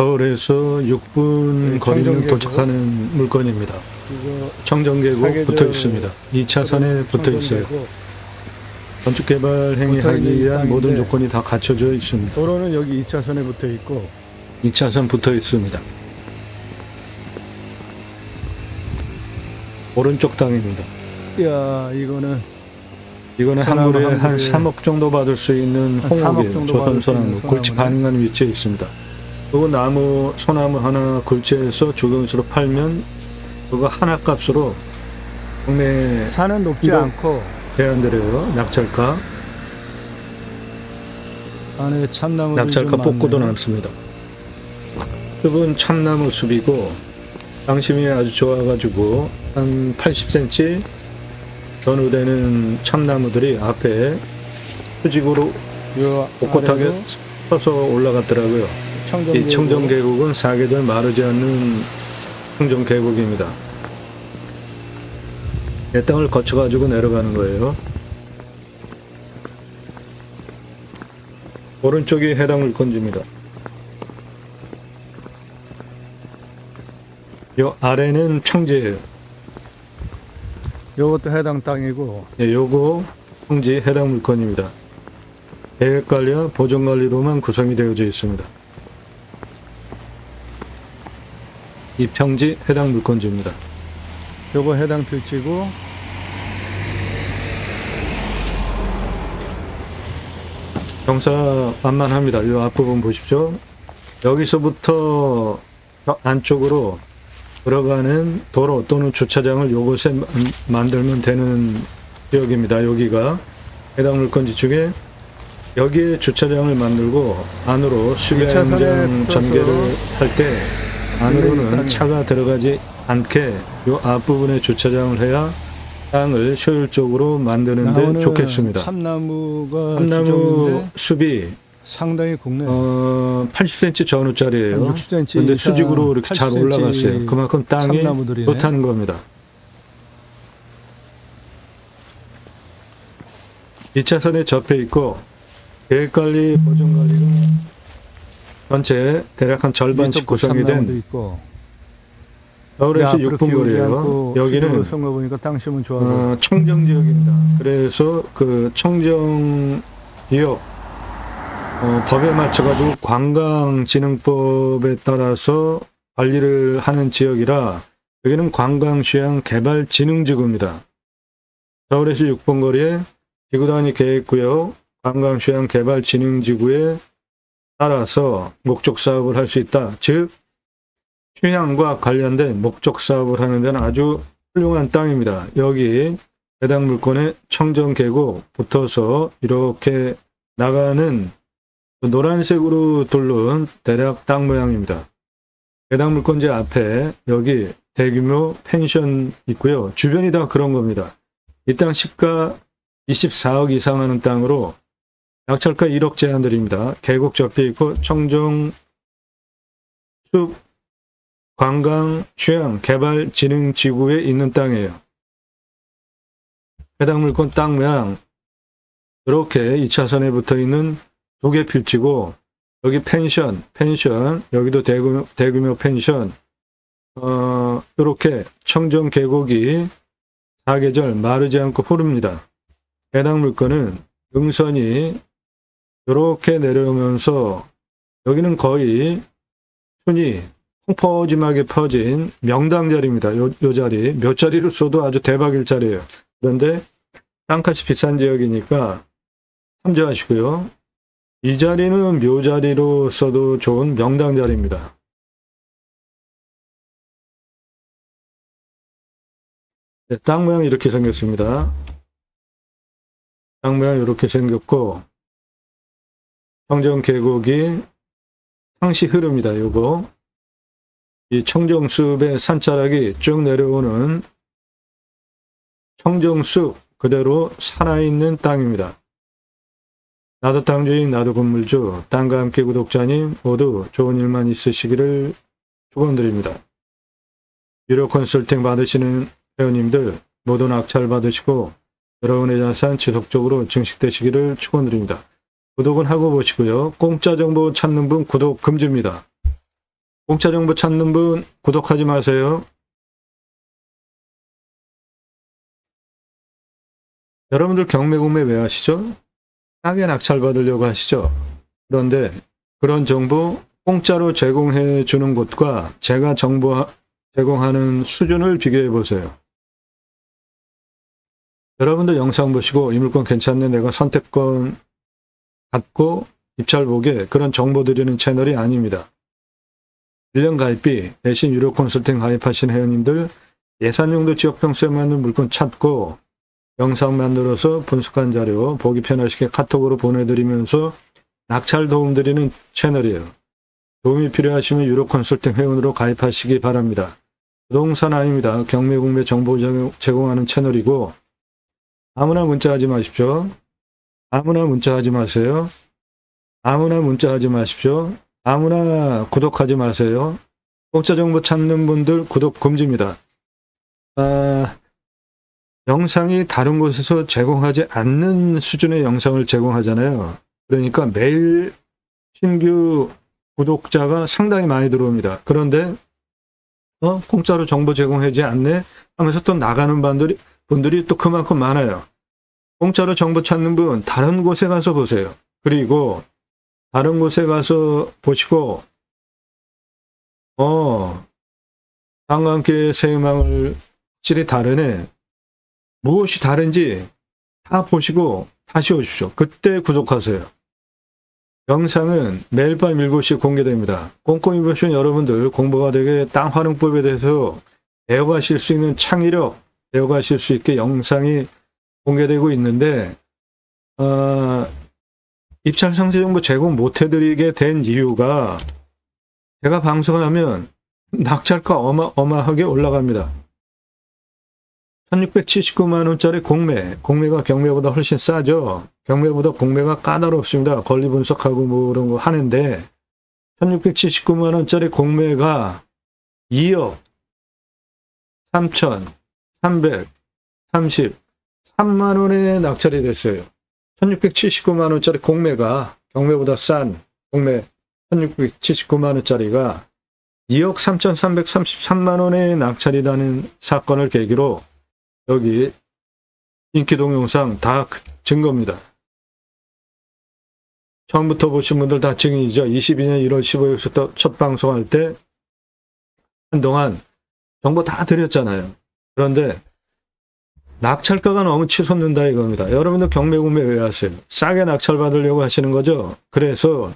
서울에서 6분 네, 거리면 청정계곡. 도착하는 물건입니다. 이거 청정계곡 사계절 붙어 있습니다. 2차선에 붙어 있어요. 건축개발 행위하기 위한 모든 조건이 다 갖춰져 있습니다. 도로는 여기 2차선에 붙어 있고 2차선 붙어 있습니다. 오른쪽 땅입니다. 이야 이거는 한 그루에 한 그루에 3억 정도 받을 수 있는 한 3억 홍옥이에요. 정도 받을 수 조선소나무 있는 굴치 소나무네. 가능한 위치에 있습니다. 그리고 소나무 하나 굴치해서 조경수로 팔면 그거 하나 값으로 동네 산은 높지 이거 않고 대안드려요. 낙찰가 안에 참나무도 낙찰가 좀 뽑고도 많네. 남습니다. 숲은 참나무 숲이고 당심이 아주 좋아가지고 한 80cm 전후되는 참나무들이 앞에 수직으로 요 꼿꼿하게 아래로 서서 올라갔더라고요. 이 청정계곡은 사계절 마르지 않는 청정계곡입니다. 이 땅을 거쳐가지고 내려가는 거예요. 오른쪽이 해당 물건지입니다. 요 아래는 평지예요. 요것도 해당 땅이고 예, 요거 평지 해당 물건입니다. 계획관리와 보존관리로만 구성이 되어져 있습니다. 이 평지 해당 물건지입니다. 요거 해당 필지고 경사 만만합니다. 이 앞부분 보십시오. 여기서부터 저 안쪽으로 들어가는 도로 또는 주차장을 요곳에 만들면 되는 지역입니다. 여기가 해당 물건지 쪽에 여기에 주차장을 만들고 안으로 수변장 전개를 할 때 안으로는 차가 들어가지 않게 요 앞부분에 주차장을 해야 땅을 효율적으로 만드는데 좋겠습니다. 참나무가 참나무 주종인데 숲이 상당히 굵네. 80cm 전후짜리예요. 60cm 근데 이상, 수직으로 이렇게 잘 80cm 올라갔어요. 그만큼 땅이 참나무들이네. 좋다는 겁니다. 2차선에 접해 있고 계획관리, 보존관리가 전체 대략 한 절반씩 구성이 된 있고. 서울에서 앞으로 6분 기울지 거리예요. 않고 여기는 수직으로 선 거 보니까 땅심은 좋아. 청정 지역입니다. 그래서 그 청정 지역 법에 맞춰가지고 관광진흥법에 따라서 관리를 하는 지역이라 여기는 관광휴양개발진흥지구입니다. 서울에서 6번 거리에 지구단위 계획구역 관광휴양개발진흥지구에 따라서 목적사업을 할 수 있다. 즉 휴양과 관련된 목적사업을 하는 데는 아주 훌륭한 땅입니다. 여기 해당 물건에 청정계곡 붙어서 이렇게 나가는 노란색으로 둘른 대략 땅 모양입니다. 해당 물건지 앞에 여기 대규모 펜션 있고요. 주변이 다 그런 겁니다. 이 땅 시가 24억 이상 하는 땅으로 낙찰가 1억 제한드립니다. 계곡 접해 있고 청정 숲 관광 휴양 개발 진흥 지구에 있는 땅이에요. 해당 물건 땅 모양 이렇게 2차선에 붙어 있는 두 개 필지고 여기 펜션 여기도 대규모 펜션 이렇게 청정 계곡이 사계절 마르지 않고 흐릅니다. 해당 물건은 능선이 이렇게 내려오면서 여기는 거의 순이 펑퍼짐하게 퍼진 명당 자리입니다. 요 자리 몇 자리를 써도 아주 대박일 자리예요. 그런데 땅값이 비싼 지역이니까 참조하시고요. 이 자리는 묘자리로 써도 좋은 명당 자리입니다. 네, 땅 모양이 이렇게 생겼습니다. 땅 모양이 이렇게 생겼고 청정 계곡이 상시 흐릅니다. 요거 이 청정숲의 산자락이 쭉 내려오는 청정숲 그대로 살아있는 땅입니다. 나도 땅주인 나도 건물주 땅과 함께 구독자님 모두 좋은 일만 있으시기를 축원드립니다. 유료 컨설팅 받으시는 회원님들 모두 낙찰 받으시고 여러분의 자산 지속적으로 증식되시기를 축원드립니다. 구독은 하고 보시고요. 공짜 정보 찾는 분 구독 금지입니다. 공짜 정보 찾는 분 구독하지 마세요. 여러분들 경매구매 왜 하시죠? 싸게 낙찰 받으려고 하시죠? 그런데 그런 정보 공짜로 제공해 주는 곳과 제가 정보 제공하는 수준을 비교해 보세요. 여러분들 영상 보시고 이 물건 괜찮네, 내가 선택권 갖고 입찰 보게, 그런 정보 드리는 채널이 아닙니다. 1년 가입비 대신 유료 컨설팅 가입하신 회원님들 예산용도 지역평수에 맞는 물건 찾고 영상 만들어서 분석한 자료 보기 편하시게 카톡으로 보내드리면서 낙찰 도움 드리는 채널이에요. 도움이 필요하시면 유료 컨설팅 회원으로 가입하시기 바랍니다. 부동산 아닙니다. 경매공매 정보 제공하는 채널이고, 아무나 문자하지 마십시오. 아무나 문자하지 마세요. 아무나 문자하지 마십시오. 아무나 구독하지 마세요. 공짜 정보 찾는 분들 구독 금지입니다. 영상이 다른 곳에서 제공하지 않는 수준의 영상을 제공하잖아요. 그러니까 매일 신규 구독자가 상당히 많이 들어옵니다. 그런데 공짜로 정보 제공하지 않네 하면서 또 나가는 분들이 또 그만큼 많아요. 공짜로 정보 찾는 분 다른 곳에 가서 보세요. 그리고 다른 곳에 가서 보시고 다음과 함께 새 음악을 확실히 다르네. 무엇이 다른지 다 보시고 다시 오십시오. 그때 구독하세요. 영상은 매일 밤 7시에 공개됩니다. 꼼꼼히 보시면 여러분들 공부가 되게 땅 활용법에 대해서 배워가실 수 있는 창의력, 배워가실 수 있게 영상이 공개되고 있는데 입찰 상세 정보 제공 못해드리게 된 이유가 제가 방송하면 낙찰가 어마어마하게 올라갑니다. 1679만원짜리 공매가 경매보다 훨씬 싸죠. 경매보다 공매가 까다롭습니다. 권리 분석하고 뭐 그런 거 하는데 1679만원짜리 공매가 2억 3,333만원에 낙찰이 됐어요. 1679만원짜리 공매가 경매보다 싼 공매 1679만원짜리가 2억 3,333만원에 낙찰이라는 사건을 계기로 여기 인기 동영상 다 증거입니다. 처음부터 보신 분들 다 증인이죠. 22년 1월 15일부터 첫 방송할 때 한동안 정보 다 드렸잖아요. 그런데 낙찰가가 너무 치솟는다 이겁니다. 여러분들 경매구매 왜 하세요? 싸게 낙찰 받으려고 하시는 거죠. 그래서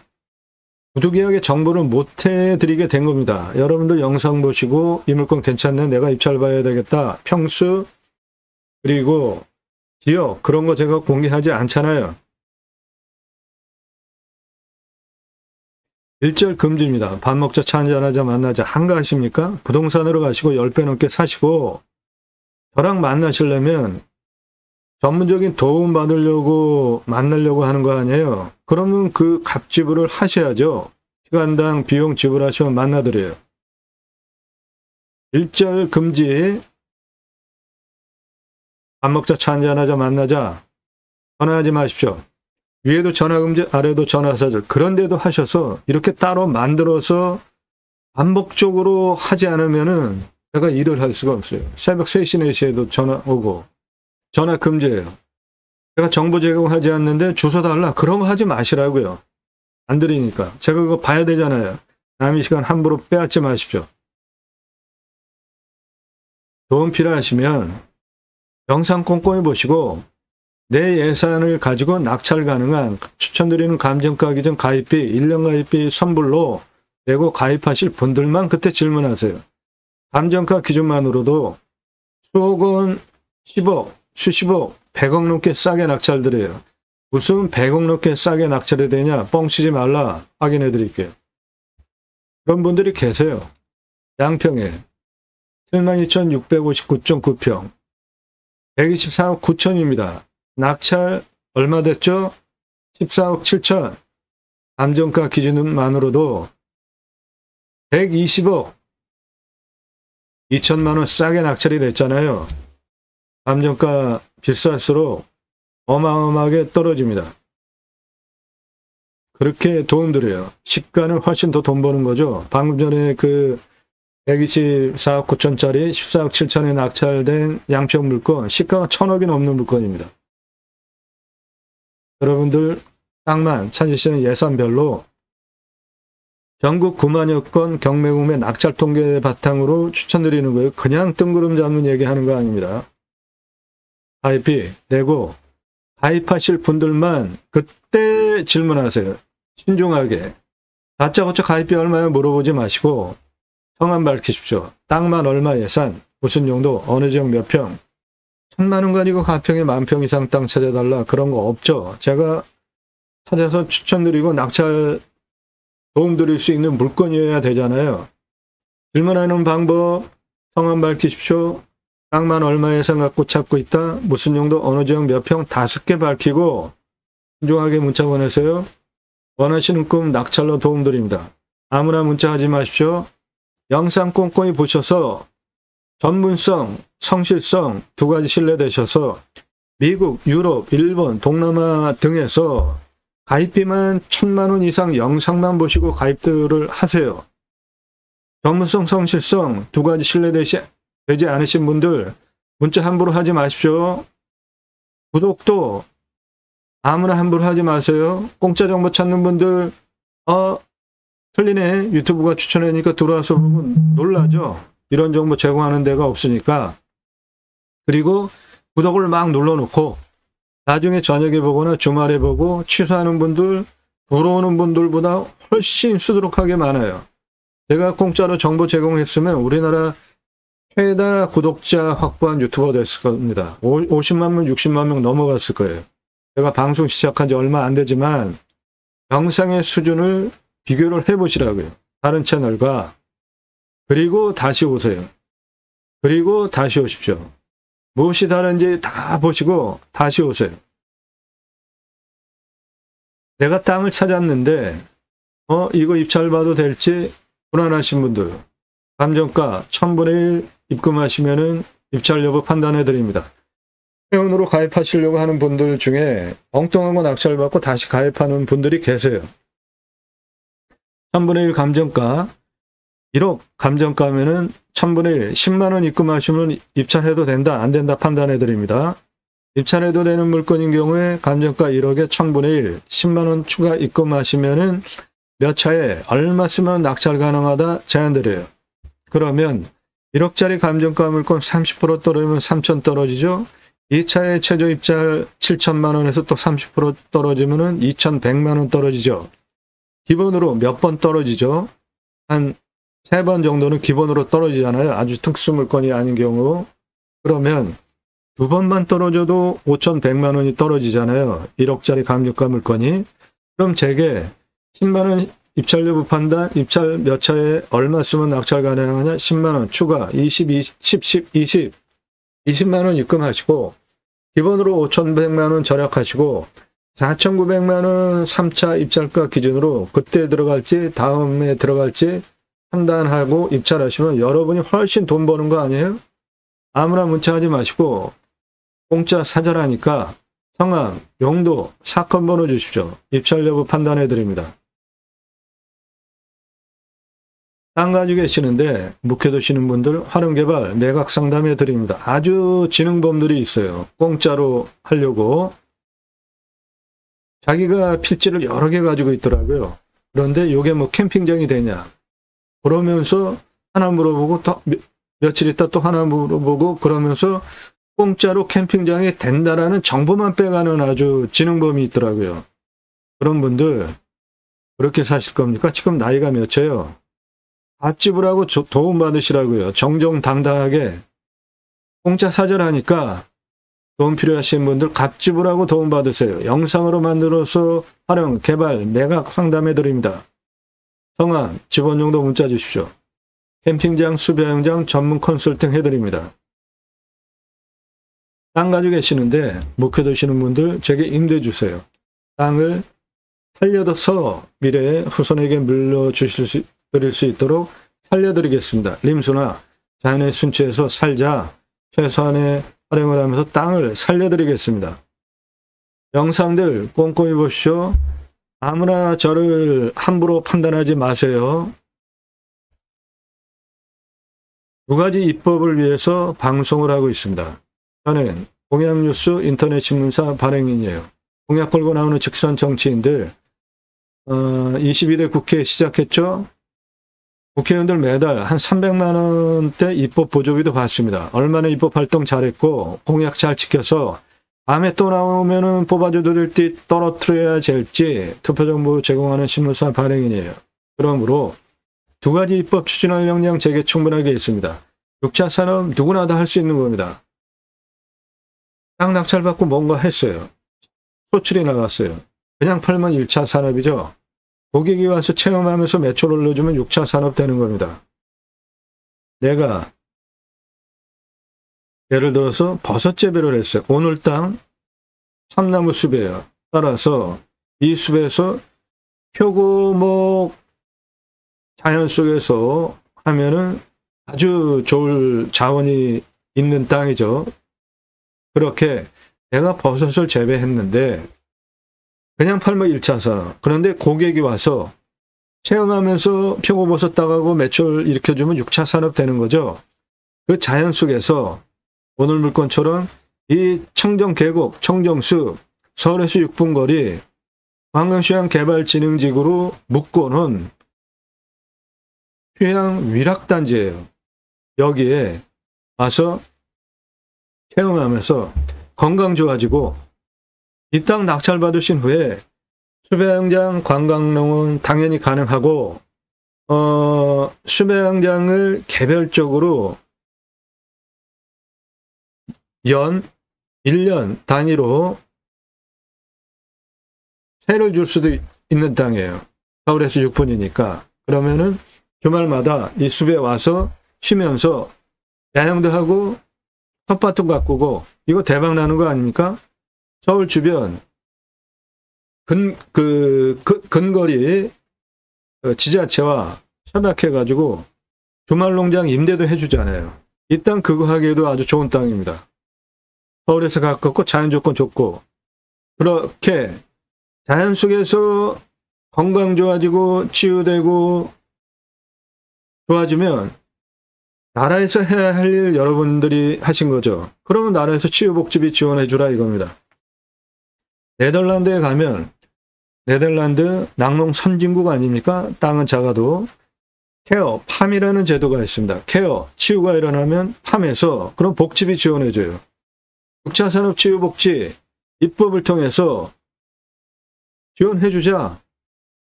부득이하게 정보를 못 해드리게 된 겁니다. 여러분들 영상 보시고 이 물건 괜찮네, 내가 입찰 봐야 되겠다, 평수 그리고 지역 그런 거 제가 공개하지 않잖아요. 일절 금지입니다. 밥 먹자, 차 한잔하자, 만나자 한가하십니까? 부동산으로 가시고 10배 넘게 사시고 저랑 만나시려면 전문적인 도움 받으려고 만나려고 하는 거 아니에요. 그러면 그 값 지불을 하셔야죠. 시간당 비용 지불하시면 만나드려요. 일절 금지. 밥 먹자, 차 한잔하자, 만나자 전화하지 마십시오. 위에도 전화금지, 아래도 전화사절 그런데도 하셔서 이렇게 따로 만들어서 반복적으로 하지 않으면은 제가 일을 할 수가 없어요. 새벽 3시, 4시에도 전화 오고 전화 금지예요. 제가 정보 제공하지 않는데 주소 달라 그런 거 하지 마시라고요. 안 드리니까. 제가 그거 봐야 되잖아요. 남의 시간 함부로 빼앗지 마십시오. 도움 필요하시면 영상 꼼꼼히 보시고 내 예산을 가지고 낙찰 가능한 추천드리는 감정가 기준 가입비, 1년 가입비 선불로 내고 가입하실 분들만 그때 질문하세요. 감정가 기준만으로도 수억 원, 10억, 수십억, 100억 넘게 싸게 낙찰드려요. 무슨 100억 넘게 싸게 낙찰이 되냐? 뻥치지 말라. 확인해 드릴게요. 그런 분들이 계세요. 양평에 72,659.9평 124억 9천입니다. 낙찰 얼마 됐죠? 14억 7천. 감정가 기준만으로도 120억 2천만 원 싸게 낙찰이 됐잖아요. 감정가 비쌀수록 어마어마하게 떨어집니다. 그렇게 도움드려요. 시가는 훨씬 더 돈 버는 거죠. 방금 전에 그 124억 9천짜리 14억 7천에 낙찰된 양평 물건 시가가 1,000억이 넘는 물건입니다. 여러분들 땅만 찾으시는 예산별로 전국 9만여 건 경매구매 낙찰 통계 바탕으로 추천드리는 거예요. 그냥 뜬구름 잡는 얘기하는 거 아닙니다. 가입비 내고 가입하실 분들만 그때 질문하세요. 신중하게. 다짜고짜 가입비 얼마에 물어보지 마시고 성함 밝히십시오. 땅만 얼마 예산, 무슨 용도, 어느 지역 몇 평. 1,000만 원가 아니고 가평에 10,000평 이상 땅 찾아달라. 그런 거 없죠. 제가 찾아서 추천드리고 낙찰 도움드릴 수 있는 물건이어야 되잖아요. 질문하는 방법, 성함 밝히십시오. 땅만 얼마 예산 갖고 찾고 있다. 무슨 용도, 어느 지역 몇 평 5개 밝히고 신중하게 문자 보내세요. 원하시는 꿈 낙찰로 도움드립니다. 아무나 문자하지 마십시오. 영상 꼼꼼히 보셔서 전문성, 성실성 두 가지 신뢰되셔서 미국, 유럽, 일본, 동남아 등에서 가입비만 1,000만 원 이상 영상만 보시고 가입들을 하세요. 전문성, 성실성 두 가지 신뢰되지 않으신 분들 문자 함부로 하지 마십시오. 구독도 아무나 함부로 하지 마세요. 공짜 정보 찾는 분들 틀리네. 유튜브가 추천하니까 들어와서 보면 놀라죠. 이런 정보 제공하는 데가 없으니까. 그리고 구독을 막 눌러놓고 나중에 저녁에 보거나 주말에 보고 취소하는 분들, 들어오는 분들보다 훨씬 수두룩하게 많아요. 제가 공짜로 정보 제공했으면 우리나라 최다 구독자 확보한 유튜버가 됐을 겁니다. 50만 명, 60만 명 넘어갔을 거예요. 제가 방송 시작한 지 얼마 안 되지만 영상의 수준을 비교를 해보시라고요. 다른 채널과. 그리고 다시 오세요. 그리고 다시 오십시오. 무엇이 다른지 다 보시고 다시 오세요. 내가 땅을 찾았는데 이거 입찰봐도 될지 불안하신 분들 감정가 1000분의 1 입금하시면은 입찰 여부 판단해 드립니다. 회원으로 가입하시려고 하는 분들 중에 엉뚱한 거 낙찰받고 다시 가입하는 분들이 계세요. 1000분의 1 감정가 1억 감정가면은 1000분의 1 10만 원 입금하시면 입찰해도 된다 안 된다 판단해 드립니다. 입찰해도 되는 물건인 경우에 감정가 1억에 1000분의 1 10만 원 추가 입금하시면은 몇 차에 얼마 쓰면 낙찰 가능하다 제안드려요. 그러면 1억짜리 감정가 물건 30% 떨어지면 3천 떨어지죠. 2차에 최저 입찰 7천만 원에서 또 30% 떨어지면은 2,100만 원 떨어지죠. 기본으로 몇 번 떨어지죠. 한 3번 정도는 기본으로 떨어지잖아요. 아주 특수 물건이 아닌 경우. 그러면 2번만 떨어져도 5,100만 원이 떨어지잖아요. 1억짜리 감정가 물건이. 그럼 제게 10만 원 입찰 여부 판단, 입찰 몇 차에 얼마 쓰면 낙찰 가능하냐? 10만 원 추가, 20만 원 입금하시고 기본으로 5,100만 원 절약하시고 4,900만 원 3차 입찰가 기준으로 그때 들어갈지 다음에 들어갈지 판단하고 입찰하시면 여러분이 훨씬 돈 버는 거 아니에요? 아무나 문자하지 마시고 공짜 사절하니까 성함, 용도, 사건 번호 주십시오. 입찰 여부 판단해 드립니다. 땅 가지고 계시는데 묵혀두시는 분들 활용개발 매각 상담해 드립니다. 아주 지능범들이 있어요. 공짜로 하려고. 자기가 필지를 여러 개 가지고 있더라고요. 그런데 이게 뭐 캠핑장이 되냐. 그러면서 하나 물어보고 또 며칠 있다 또 하나 물어보고 그러면서 공짜로 캠핑장이 된다라는 정보만 빼가는 아주 지능범이 있더라고요. 그런 분들 그렇게 사실 겁니까? 지금 나이가 몇이에요? 앞집을 하고 도움 받으시라고요. 정정당당하게 공짜 사절하니까 도움 필요하신 분들 갑집을 하고 도움 받으세요. 영상으로 만들어서 활용, 개발, 매각 상담해 드립니다. 성함, 지원용도 문자 주십시오. 캠핑장, 수배영장 전문 컨설팅 해드립니다. 땅 가지고 계시는데 묵혀두시는 분들 제게 임대 주세요. 땅을 살려서 미래에 후손에게 물려주실 드릴 수 있도록 살려드리겠습니다. 림수나 자연의 순치에서 살자 최소한의 활용을 하면서 땅을 살려드리겠습니다. 영상들 꼼꼼히 보시오. 아무나 저를 함부로 판단하지 마세요. 두 가지 입법을 위해서 방송을 하고 있습니다. 저는 공약뉴스 인터넷 신문사 발행인이에요. 공약 걸고 나오는 직선 정치인들 22대 국회 시작했죠. 국회의원들 매달 한 300만 원대 입법 보조비도 받습니다. 얼마나 입법 활동 잘했고 공약 잘 지켜서 다음에 또 나오면은 뽑아줘들지 떨어뜨려야 될지 투표 정보 제공하는 신문사 발행인이에요. 그러므로 두 가지 입법 추진할 역량 제게 충분하게 있습니다. 6차 산업 누구나 다 할 수 있는 겁니다. 땅 낙찰받고 뭔가 했어요. 소출이 나갔어요. 그냥 팔면 1차 산업이죠. 고객이 와서 체험하면서 매출 올려주면 6차 산업 되는 겁니다. 내가 예를 들어서 버섯 재배를 했어요. 오늘 땅 참나무 숲이에요. 따라서 이 숲에서 표고목 자연 속에서 하면은 아주 좋을 자원이 있는 땅이죠. 그렇게 내가 버섯을 재배했는데 그냥 팔면 1차 산업. 그런데 고객이 와서 체험하면서 표고버섯 따가고 매출 일으켜주면 6차 산업 되는 거죠. 그 자연 속에서 오늘 물건처럼 이 청정계곡, 청정숲, 서울에서 6분 거리 관광휴양개발진흥지구로 묶고는 휴양 위락단지예요. 여기에 와서 체험하면서 건강 좋아지고 이 땅 낙찰 받으신 후에 수배양장 관광농은 당연히 가능하고 수배양장을 개별적으로 1년 단위로 세를 줄 수도 있는 땅이에요. 서울에서 6분이니까. 그러면은 주말마다 이 숲에 와서 쉬면서 야영도 하고 텃밭도 가꾸고 이거 대박 나는 거 아닙니까? 서울 주변 근거리 지자체와 협약해가지고 주말농장 임대도 해주잖아요. 이 땅 그거 하기에도 아주 좋은 땅입니다. 서울에서 가깝고 자연조건 좋고 그렇게 자연 속에서 건강 좋아지고 치유되고 좋아지면 나라에서 해야 할 일 여러분들이 하신 거죠. 그러면 나라에서 치유복지비 지원해 주라 이겁니다. 네덜란드에 가면 네덜란드 낙농 선진국 아닙니까? 땅은 작아도 케어, 팜이라는 제도가 있습니다. 케어, 치유가 일어나면 팜에서 그럼 복지비 지원해 줘요. 6차 산업 치유복지 입법을 통해서 지원해 주자.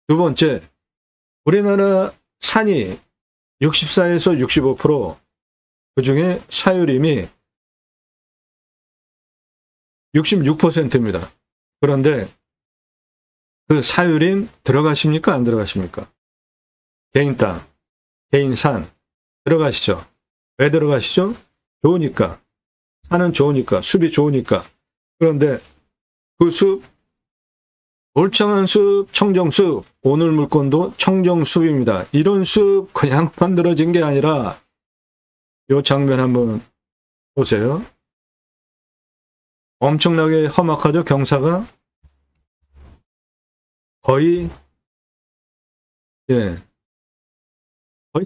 두 번째, 우리나라 산이 64에서 65%, 그중에 사유림이 66%입니다. 그런데 그 사유림 들어가십니까? 안 들어가십니까? 개인 땅, 개인 산 들어가시죠. 왜 들어가시죠? 좋으니까. 산은 좋으니까, 숲이 좋으니까. 그런데 그 숲, 울창한 숲, 청정숲, 오늘 물건도 청정숲입니다. 이런 숲 그냥 만들어진 게 아니라 이 장면 한번 보세요. 엄청나게 험악하죠, 경사가? 거의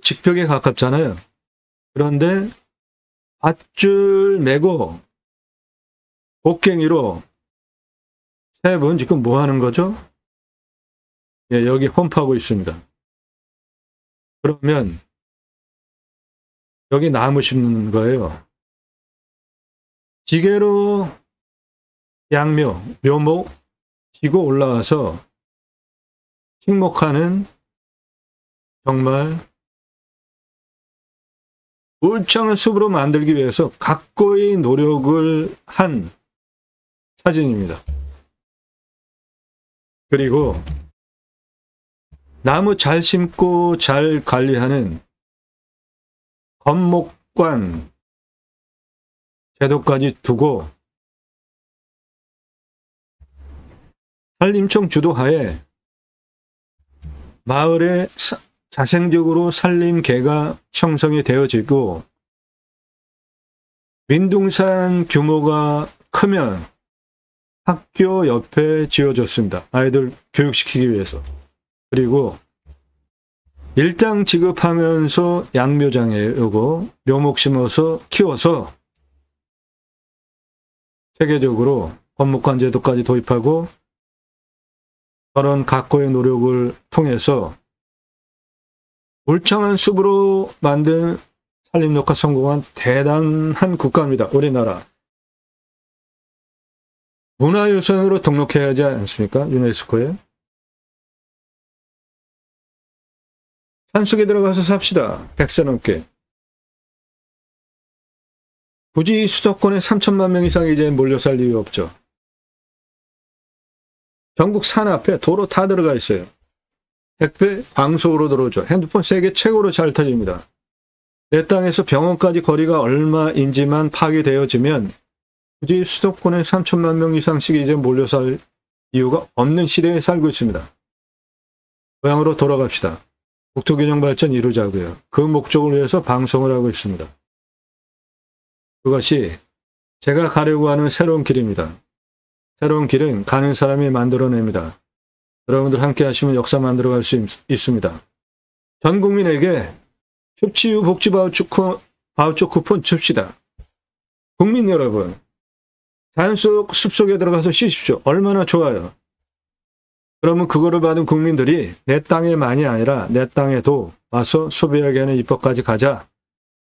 직벽에 가깝잖아요. 그런데 밧줄 메고 곡괭이로 세 분 지금 뭐 하는 거죠? 여기 홈파고 있습니다. 그러면 여기 나무 심는 거예요. 지게로 양묘, 묘목 지고 올라와서 식목하는 정말 울창한 숲으로 만들기 위해서 각고의 노력을 한 사진입니다. 그리고 나무 잘 심고 잘 관리하는 건목관 제도까지 두고 산림청 주도하에 마을에 자생적으로 산림계가 형성이 되어지고 민둥산 규모가 크면 학교 옆에 지어졌습니다. 아이들 교육시키기 위해서. 그리고 일당 지급하면서 양묘장이에요. 요거 묘목 심어서 키워서 세계적으로 건목관 제도까지 도입하고 저런 각고의 노력을 통해서 울창한 숲으로 만든 산림녹화 성공한 대단한 국가입니다. 우리나라. 문화유산으로 등록해야 하지 않습니까? 유네스코에. 산속에 들어가서 삽시다. 100세 넘게. 굳이 수도권에 3천만 명 이상이 이제 몰려 살 이유 없죠. 전국 산 앞에 도로 다 들어가 있어요. 택배 광속으로 들어오죠. 핸드폰 세계 최고로 잘 터집니다. 내 땅에서 병원까지 거리가 얼마인지만 파악되어지면 굳이 수도권에 3천만 명 이상씩 이제 몰려 살 이유가 없는 시대에 살고 있습니다. 고향으로 돌아갑시다. 국토균형 발전 이루자고요. 그 목적을 위해서 방송을 하고 있습니다. 그것이 제가 가려고 하는 새로운 길입니다. 새로운 길은 가는 사람이 만들어냅니다. 여러분들 함께 하시면 역사 만들어갈 수 있습니다. 전 국민에게 습치유 복지 바우처 쿠폰 줍시다. 국민 여러분, 자연 속 숲속에 들어가서 쉬십시오. 얼마나 좋아요. 그러면 그거를 받은 국민들이 내 땅에만이 아니라 내 땅에도 와서 소비하게 하는 입법까지 가자.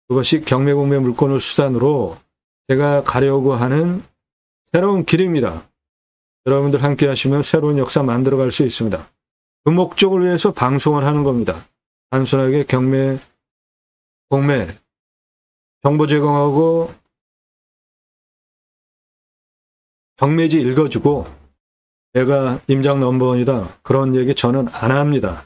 그것이 경매공매 물권을 수단으로 제가 가려고 하는 새로운 길입니다. 여러분들 함께 하시면 새로운 역사 만들어갈 수 있습니다. 그 목적을 위해서 방송을 하는 겁니다. 단순하게 경매, 공매, 정보 제공하고 경매지 읽어주고 내가 임장 넘버원이다. 그런 얘기 저는 안 합니다.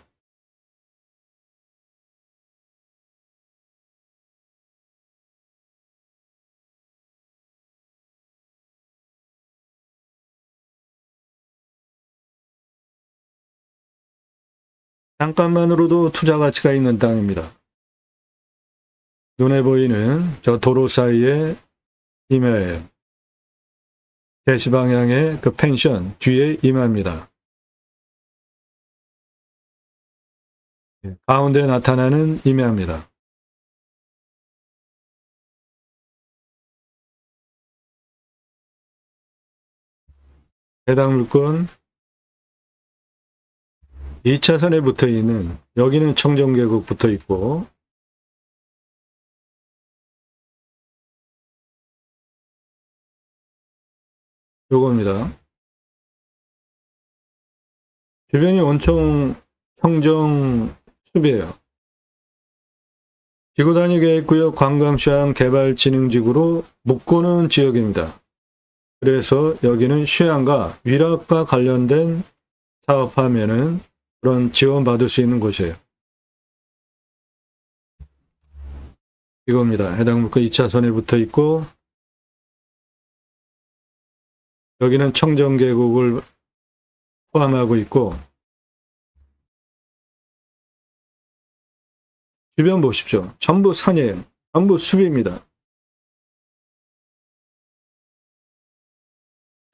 잠깐만으로도 투자 가치가 있는 땅입니다. 눈에 보이는 저 도로 사이에 임야예요. 대시 방향의 그 펜션 뒤에 임야입니다. 가운데 나타나는 임야입니다. 해당 물건 2차선에 붙어 있는, 여기는 청정계곡 붙어 있고, 요겁니다. 주변이 온통 청정 숲이에요. 지구단위 계획구역 관광시장 개발진흥지구로 묶어놓은 지역입니다. 그래서 여기는 휴양과 위락과 관련된 사업하면은 그런 지원받을 수 있는 곳이에요. 이겁니다. 해당 물건 2차선에 붙어 있고, 여기는 청정계곡을 포함하고 있고, 주변 보십시오. 전부 산이에요. 전부 숲입니다.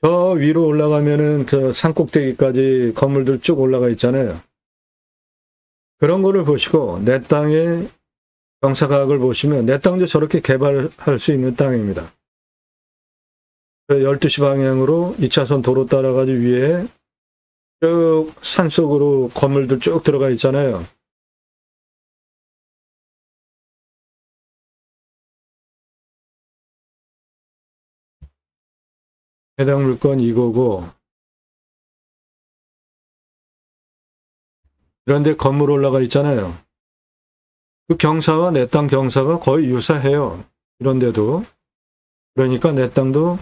저 위로 올라가면은 그 산꼭대기까지 건물들 쭉 올라가 있잖아요. 그런 거를 보시고 내 땅의 경사각을 보시면 내 땅도 저렇게 개발할 수 있는 땅입니다. 12시 방향으로 2차선 도로 따라가지고 위에 쭉 산속으로 건물들 쭉 들어가 있잖아요. 해당 물건 이거고, 그런데 건물 올라가 있잖아요. 그 경사와 내 땅 경사가 거의 유사해요. 이런데도. 그러니까 내 땅도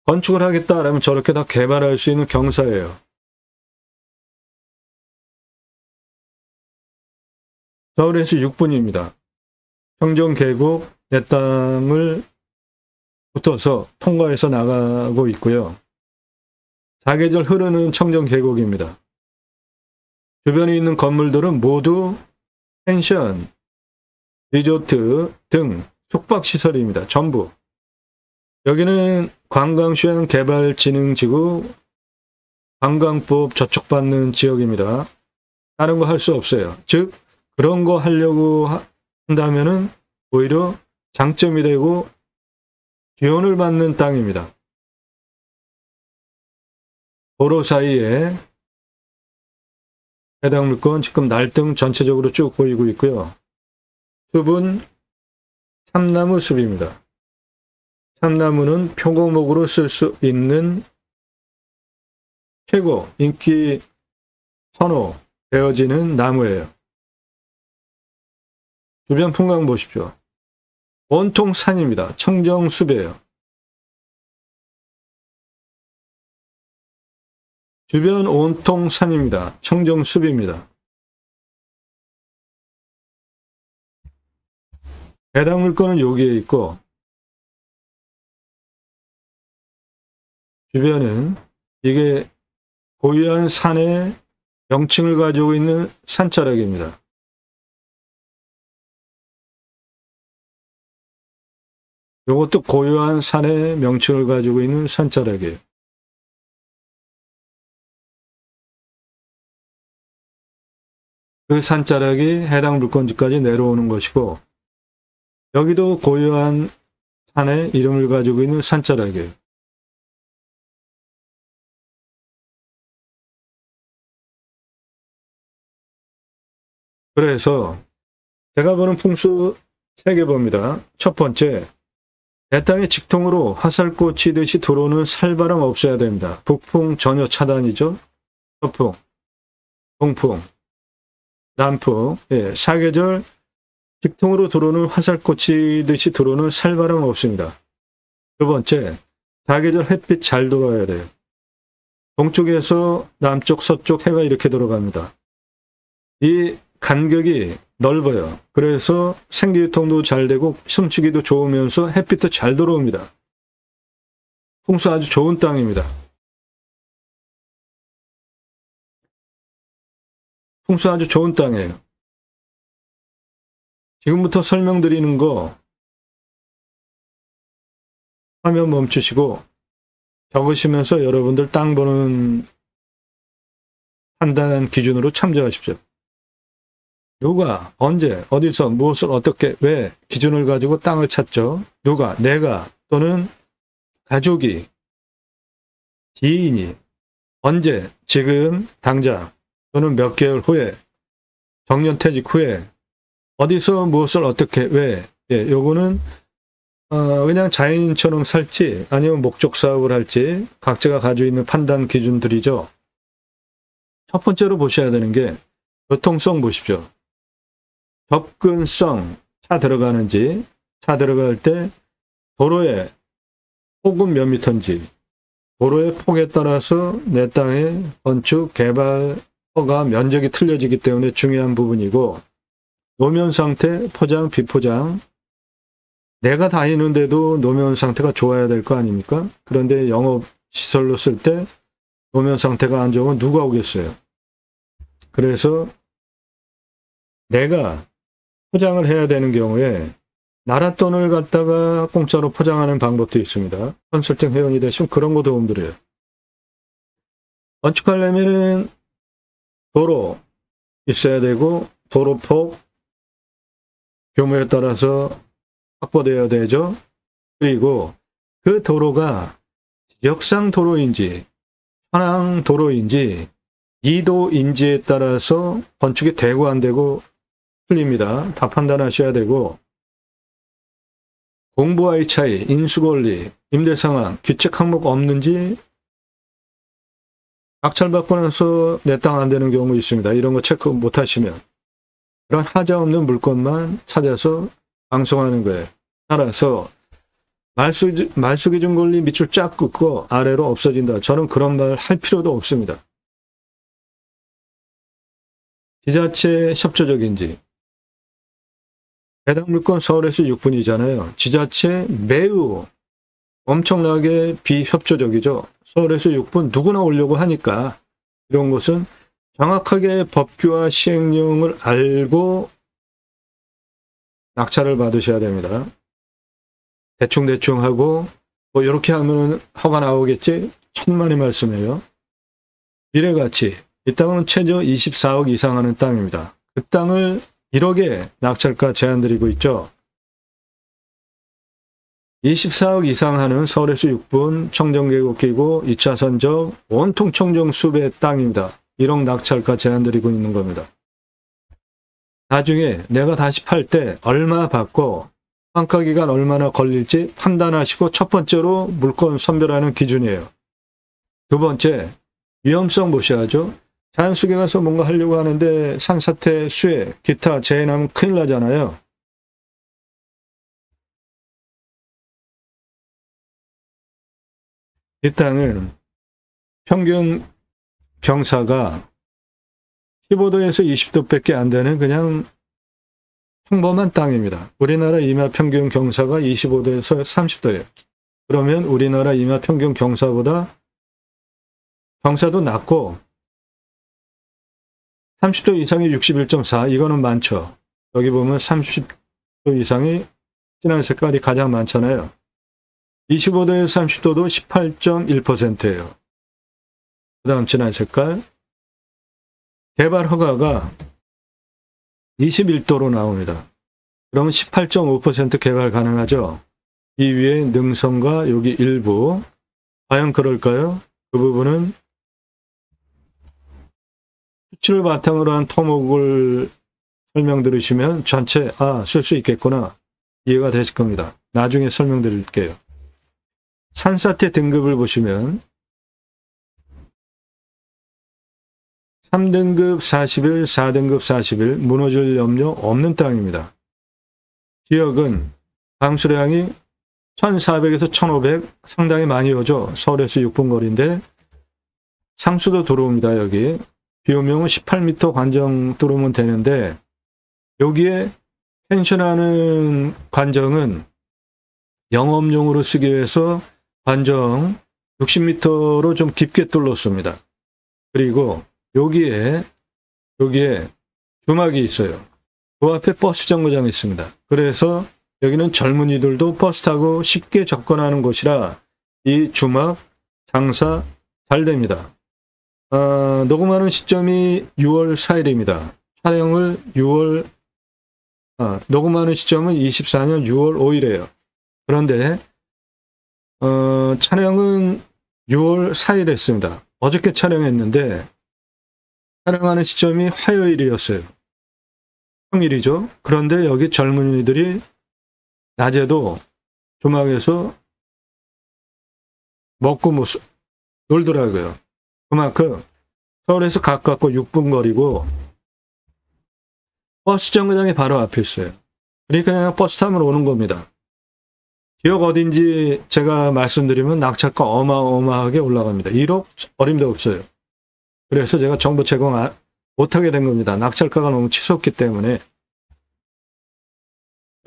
건축을 하겠다라면 저렇게 다 개발할 수 있는 경사예요. 서울에서 6분입니다. 청정계곡 내 땅을 붙어서 통과해서 나가고 있고요. 사계절 흐르는 청정계곡입니다. 주변에 있는 건물들은 모두 펜션, 리조트 등 숙박시설입니다. 전부. 여기는 관광휴양개발진흥지구 관광법 저촉받는 지역입니다. 다른 거 할 수 없어요. 즉 그런 거 하려고 한다면은 오히려 장점이 되고 지원을 받는 땅입니다. 도로 사이에 해당 물건 지금 날등 전체적으로 쭉 보이고 있고요. 숲은 참나무 숲입니다. 참나무는 표고목으로 쓸 수 있는 최고 인기 선호되어지는 나무예요. 주변 풍광 보십시오. 온통 산입니다. 청정숲이에요. 주변 온통 산입니다. 청정숲입니다. 해당 물건은 여기에 있고 주변은 이게 고유한 산의 명칭을 가지고 있는 산자락입니다. 이것도 고유한 산의 명칭을 가지고 있는 산자락이에요. 그 산자락이 해당 물건지까지 내려오는 것이고 여기도 고유한 산의 이름을 가지고 있는 산자락이에요. 그래서 제가 보는 풍수 3개 봅니다. 첫 번째, 내 땅에 직통으로 화살꽃 치듯이 들어오는 살바람 없어야 됩니다. 북풍 전혀 차단이죠. 서풍, 동풍, 남풍, 사계절 직통으로 들어오는 화살꽃 치듯이 들어오는 살바람 없습니다. 두 번째, 사계절 햇빛 잘 들어와야 돼요. 동쪽에서 남쪽, 서쪽 해가 이렇게 들어갑니다. 이 간격이 넓어요. 그래서 생기유통도 잘 되고 숨쉬기도 좋으면서 햇빛도 잘 들어옵니다. 풍수 아주 좋은 땅입니다. 풍수 아주 좋은 땅이에요. 지금부터 설명드리는 거 화면 멈추시고 적으시면서 여러분들 땅 보는 판단 기준으로 참조하십시오. 누가, 언제, 어디서, 무엇을, 어떻게, 왜 기준을 가지고 땅을 찾죠? 누가, 내가 또는 가족이, 지인이, 언제, 지금, 당장 또는 몇 개월 후에, 정년퇴직 후에 어디서 무엇을 어떻게 왜 요거는 그냥 자연인처럼 살지 아니면 목적 사업을 할지 각자가 가지고 있는 판단 기준들이죠. 첫 번째로 보셔야 되는 게 교통성 보십시오. 접근성, 차 들어가는지, 차 들어갈 때 도로의 폭은 몇 미터인지, 도로의 폭에 따라서 내 땅의 건축, 개발, 허가, 면적이 틀려지기 때문에 중요한 부분이고, 노면 상태, 포장, 비포장, 내가 다니는데도 노면 상태가 좋아야 될 거 아닙니까? 그런데 영업시설로 쓸 때 노면 상태가 안 좋으면 누가 오겠어요? 그래서 내가 포장을 해야 되는 경우에 나라 돈을 갖다가 공짜로 포장하는 방법도 있습니다. 컨설팅 회원이 되시면 그런 거 도움드려요. 건축하려면 도로 있어야 되고 도로폭 규모에 따라서 확보되어야 되죠. 그리고 그 도로가 지역상 도로인지 현황 도로인지 이도인지에 따라서 건축이 되고 안 되고 틀립니다. 다 판단하셔야 되고 공부와의 차이, 인수권리, 임대상황, 규칙 항목 없는지 낙찰받고 나서 내 땅 안 되는 경우 있습니다. 이런 거 체크 못 하시면 그런 하자 없는 물건만 찾아서 방송하는 거예요. 따라서 말소기준 권리 밑줄 쫙 긋고 아래로 없어진다. 저는 그런 말 할 필요도 없습니다. 지자체 협조적인지 해당 물건 서울에서 6분이잖아요. 지자체 매우 엄청나게 비협조적이죠. 서울에서 6분 누구나 오려고 하니까 이런 것은 정확하게 법규와 시행령을 알고 낙찰을 받으셔야 됩니다. 대충대충 하고 뭐 이렇게 하면 허가 나오겠지? 천만의 말씀이에요. 미래가치. 이 땅은 최저 24억 이상 하는 땅입니다. 그 땅을 1억에 낙찰가 제한드리고 있죠. 24억 이상 하는 서울에서 6분 청정계곡 끼고 2차 선적 온통 청정 숲의 땅입니다. 1억 낙찰가 제한드리고 있는 겁니다. 나중에 내가 다시 팔 때 얼마 받고 환가기간 얼마나 걸릴지 판단하시고 첫 번째로 물건 선별하는 기준이에요. 두 번째, 위험성 보셔야죠. 자연속에 가서 뭔가 하려고 하는데 산사태, 수해, 기타 재해나면 큰일 나잖아요. 이 땅은 평균 경사가 15도에서 20도밖에 안 되는 그냥 평범한 땅입니다. 우리나라 임야 평균 경사가 25도에서 30도예요. 그러면 우리나라 임야 평균 경사보다 경사도 낮고 30도 이상이 61.4, 이거는 많죠. 여기 보면 30도 이상이 진한 색깔이 가장 많잖아요. 25도에서 30도도 18.1%예요. 그 다음 진한 색깔. 개발 허가가 21도로 나옵니다. 그러면 18.5% 개발 가능하죠. 이 위에 능선과 여기 일부. 과연 그럴까요? 그 부분은 수치를 바탕으로 한 토목을 설명 들으시면 전체 쓸 수 있겠구나 이해가 되실 겁니다. 나중에 설명드릴게요. 산사태 등급을 보시면 3등급 40일, 4등급 40일, 무너질 염려 없는 땅입니다. 지역은 강수량이 1400에서 1500 상당히 많이 오죠. 서울에서 6분 거리인데 상수도 들어옵니다. 여기 비오명은 18m 관정 들어오면 되는데 여기에 펜션하는 관정은 영업용으로 쓰기 위해서 관정 60m로 좀 깊게 뚫었습니다. 그리고 여기에 주막이 있어요. 그 앞에 버스 정거장이 있습니다. 그래서 여기는 젊은이들도 버스 타고 쉽게 접근하는 곳이라 이 주막 장사 잘 됩니다. 녹음하는 시점이 6월 4일입니다. 촬영을 녹음하는 시점은 24년 6월 5일이에요. 그런데 촬영은 6월 4일 했습니다. 어저께 촬영했는데 촬영하는 시점이 화요일이었어요. 평일이죠. 그런데 여기 젊은이들이 낮에도 주막에서 먹고 놀더라고요. 그만큼 서울에서 가깝고 6분 거리고 버스 정거장이 바로 앞에 있어요. 그러니까 그냥 버스 타면 오는 겁니다. 지역 어딘지 제가 말씀드리면 낙찰가 어마어마하게 올라갑니다. 1억 어림도 없어요. 그래서 제가 정보 제공 못하게 된 겁니다. 낙찰가가 너무 치솟기 때문에.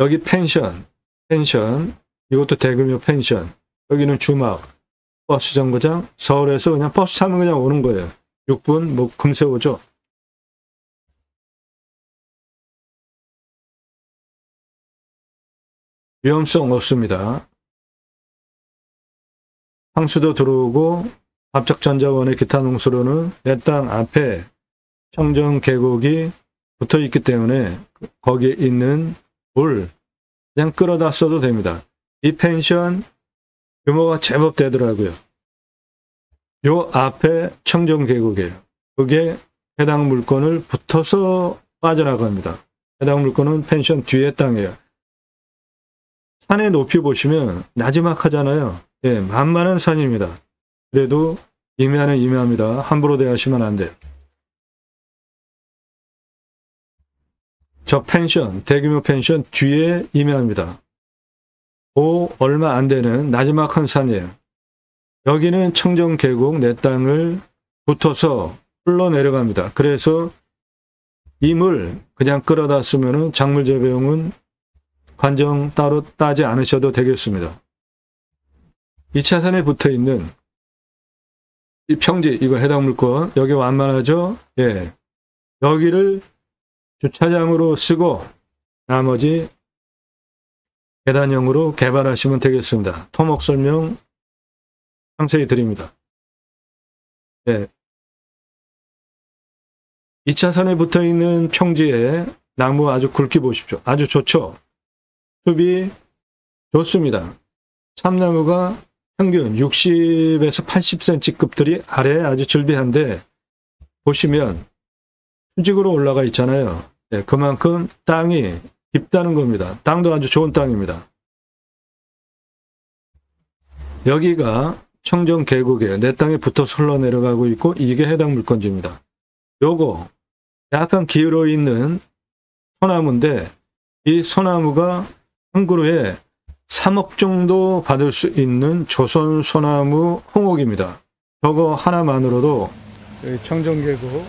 여기 펜션, 이것도 대규모 펜션, 여기는 주막, 버스 정거장, 서울에서 그냥 버스 타면 그냥 오는 거예요. 6분, 뭐 금세 오죠. 위험성 없습니다. 상수도 들어오고 압착전자원의 기타 농수로는 내 땅 앞에 청정 계곡이 붙어 있기 때문에 거기에 있는 물 그냥 끌어다 써도 됩니다. 이 펜션 규모가 제법 되더라고요. 요 앞에 청정 계곡이에요. 그게 해당 물건을 붙어서 빠져나갑니다. 해당 물건은 펜션 뒤에 땅이에요. 산의 높이 보시면 나지막하잖아요. 예, 만만한 산입니다. 그래도 임야는 임야입니다. 함부로 대하시면 안 돼요. 저 펜션, 대규모 펜션 뒤에 임야입니다. 얼마 안 되는 나지막한 산이에요. 여기는 청정 계곡 내 땅을 붙어서 흘러내려갑니다. 그래서 이 물 그냥 끌어다 쓰면은 작물 재배용은 관정 따로 따지 않으셔도 되겠습니다. 2차선에 붙어 있는 이 평지, 이거 해당 물건, 여기 완만하죠? 예. 여기를 주차장으로 쓰고 나머지 계단형으로 개발하시면 되겠습니다. 토목 설명 상세히 드립니다. 네. 2차선에 붙어있는 평지에 나무 아주 굵게 보십시오. 아주 좋죠. 숲이 좋습니다. 참나무가 평균 60에서 80cm급들이 아래에 아주 즐비한데 보시면 수직으로 올라가 있잖아요. 네, 그만큼 땅이 깊다는 겁니다. 땅도 아주 좋은 땅입니다. 여기가 청정 계곡이에요. 내 땅에 붙어서 흘러내려가고 있고 이게 해당 물건지입니다. 요거 약간 기울어 있는 소나무인데 이 소나무가 한 그루에 3억 정도 받을 수 있는 조선 소나무 홍옥입니다. 저거 하나만으로도 청정계곡.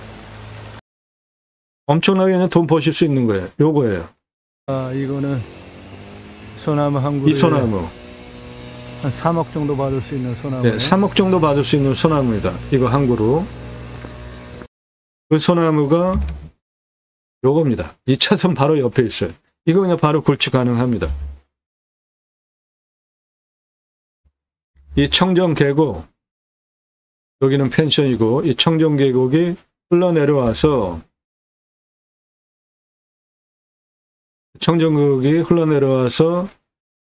엄청나게 돈 버실 수 있는 거예요. 요거예요. 아, 이거는 소나무 한 그루에 이 소나무. 한 3억 정도 받을 수 있는 소나무. 네, 3억 정도 받을 수 있는 소나무입니다. 이거 한 그루. 그 소나무가 요겁니다. 2차선 바로 옆에 있어요. 이거 그냥 바로 굴치 가능합니다. 이 청정계곡, 여기는 펜션이고 이 청정계곡이 흘러내려와서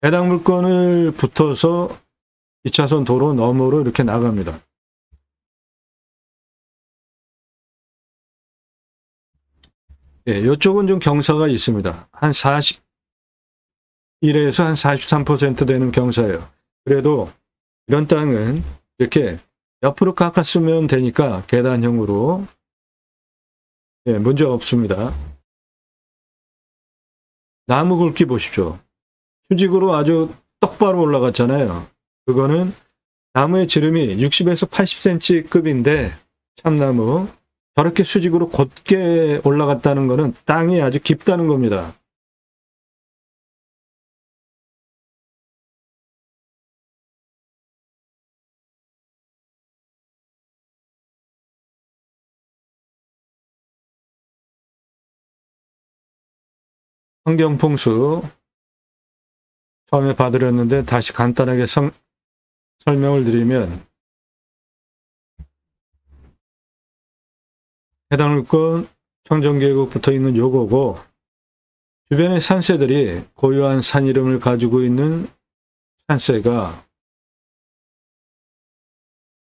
해당 물건을 붙어서 2차선 도로 너머로 이렇게 나갑니다. 예, 이쪽은 좀 경사가 있습니다. 한 41에서 한 43% 되는 경사예요. 그래도 이런 땅은 이렇게 옆으로 깎았으면 되니까 계단형으로 예, 문제 없습니다. 나무 굵기 보십시오. 수직으로 아주 똑바로 올라갔잖아요. 그거는 나무의 지름이 60에서 80cm급인데 참나무 저렇게 수직으로 곧게 올라갔다는 것은 땅이 아주 깊다는 겁니다. 환경풍수 처음에 봐드렸는데 다시 간단하게 설명을 드리면 해당 물건 청정계곡 붙어 있는 요거고 주변의 산새들이 고유한 산 이름을 가지고 있는 산새가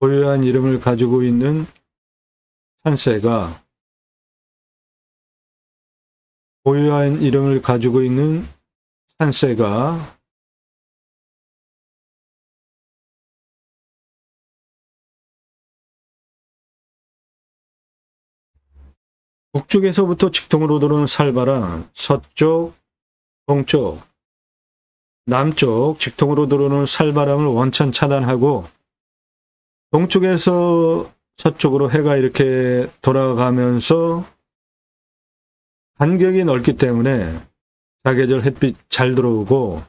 고유한 이름을 가지고 있는 산새가 북쪽에서부터 직통으로 들어오는 살바람, 서쪽, 동쪽, 남쪽 직통으로 들어오는 살바람을 원천 차단하고 동쪽에서 서쪽으로 해가 이렇게 돌아가면서 간격이 넓기 때문에 사계절 햇빛 잘 들어오고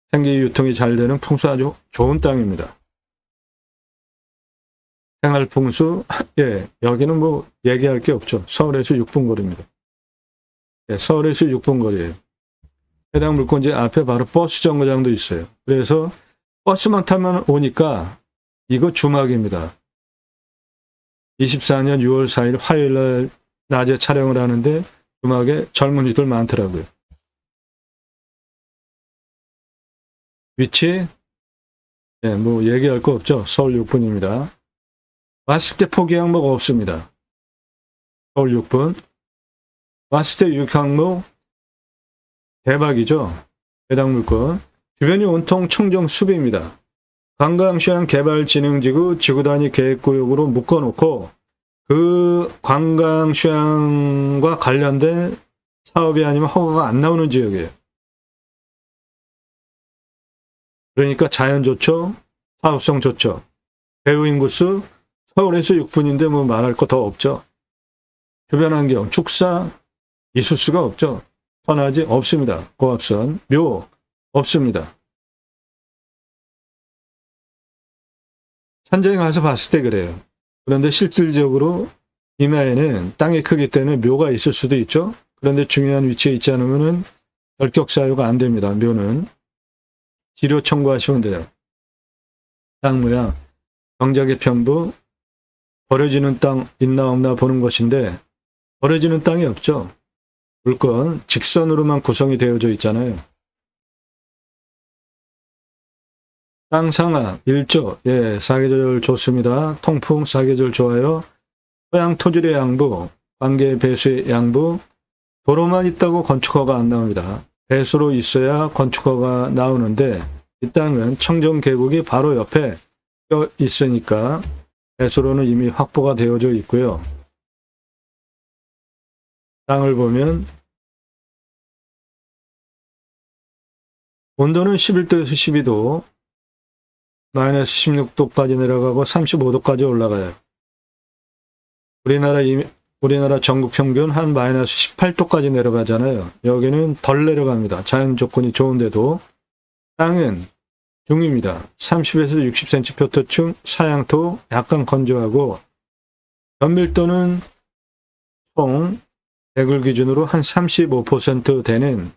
생기 유통이 잘 되는 풍수 아주 좋은 땅입니다. 생활풍수, 예, 여기는 뭐 얘기할 게 없죠. 서울에서 6분 거리입니다. 예, 서울에서 6분 거리예요. 해당 물건지 앞에 바로 버스 정거장도 있어요. 그래서 버스만 타면 오니까 이거 주막입니다. 24년 6월 4일 화요일 날 낮에 촬영을 하는데 주막에 젊은이들 많더라고요. 위치, 예, 뭐 얘기할 거 없죠. 서울 6분입니다. 왔을 때 포기 항목 없습니다. 서울 6분. 왔을 때 6항목 대박이죠. 해당 물건. 주변이 온통 청정 숲입니다. 관광휴양 개발진흥지구 지구단위 계획구역으로 묶어놓고 그 관광휴양과 관련된 사업이 아니면 허가가 안 나오는 지역이에요. 그러니까 자연 좋죠. 사업성 좋죠. 배후 인구수 서울에서 6분인데 뭐 말할 거 더 없죠. 주변 환경, 축사 있을 수가 없죠. 선화지 없습니다. 고압선, 묘 없습니다. 현장에 가서 봤을 때 그래요. 그런데 실질적으로 이마에는 땅이 크기 때문에 묘가 있을 수도 있죠. 그런데 중요한 위치에 있지 않으면 결격 사유가 안 됩니다. 묘는. 지료 청구하시면 돼요. 땅 모양, 경작개편부, 버려지는 땅 있나 없나 보는 것인데 버려지는 땅이 없죠. 물건 직선으로만 구성이 되어져 있잖아요. 땅 상하, 일조, 예, 사계절 좋습니다. 통풍, 사계절 좋아요. 토양 토질의 양부, 관계 배수의 양부, 도로만 있다고 건축허가 안 나옵니다. 배수로 있어야 건축허가 나오는데 이 땅은 청정 계곡이 바로 옆에 있으니까 배수로는 이미 확보가 되어져 있고요. 땅을 보면 온도는 11도에서 12도, 마이너스 16도까지 내려가고 35도까지 올라가요. 우리나라 전국 평균 한 마이너스 18도까지 내려가잖아요. 여기는 덜 내려갑니다. 자연 조건이 좋은데도. 땅은 중입니다. 30에서 60cm 표토층, 사양토, 약간 건조하고 연밀도는 총 대굴 기준으로 한 35% 되는,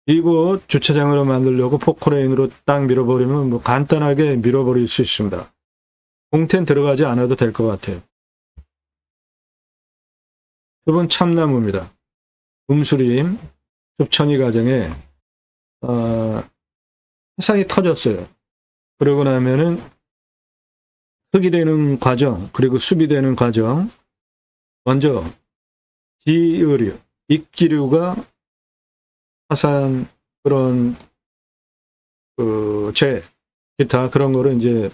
이곳 주차장으로 만들려고 포크레인으로 딱 밀어버리면 뭐 간단하게 밀어버릴 수 있습니다. 공텐 들어가지 않아도 될 것 같아요. 숲은 참나무입니다. 음수림, 숲천이 과정에 화산이 터졌어요. 그러고 나면은 흙이 되는 과정, 그리고 숲이 되는 과정, 먼저 지의류, 익기류가 화산 그런 재, 기타 그런 거를 이제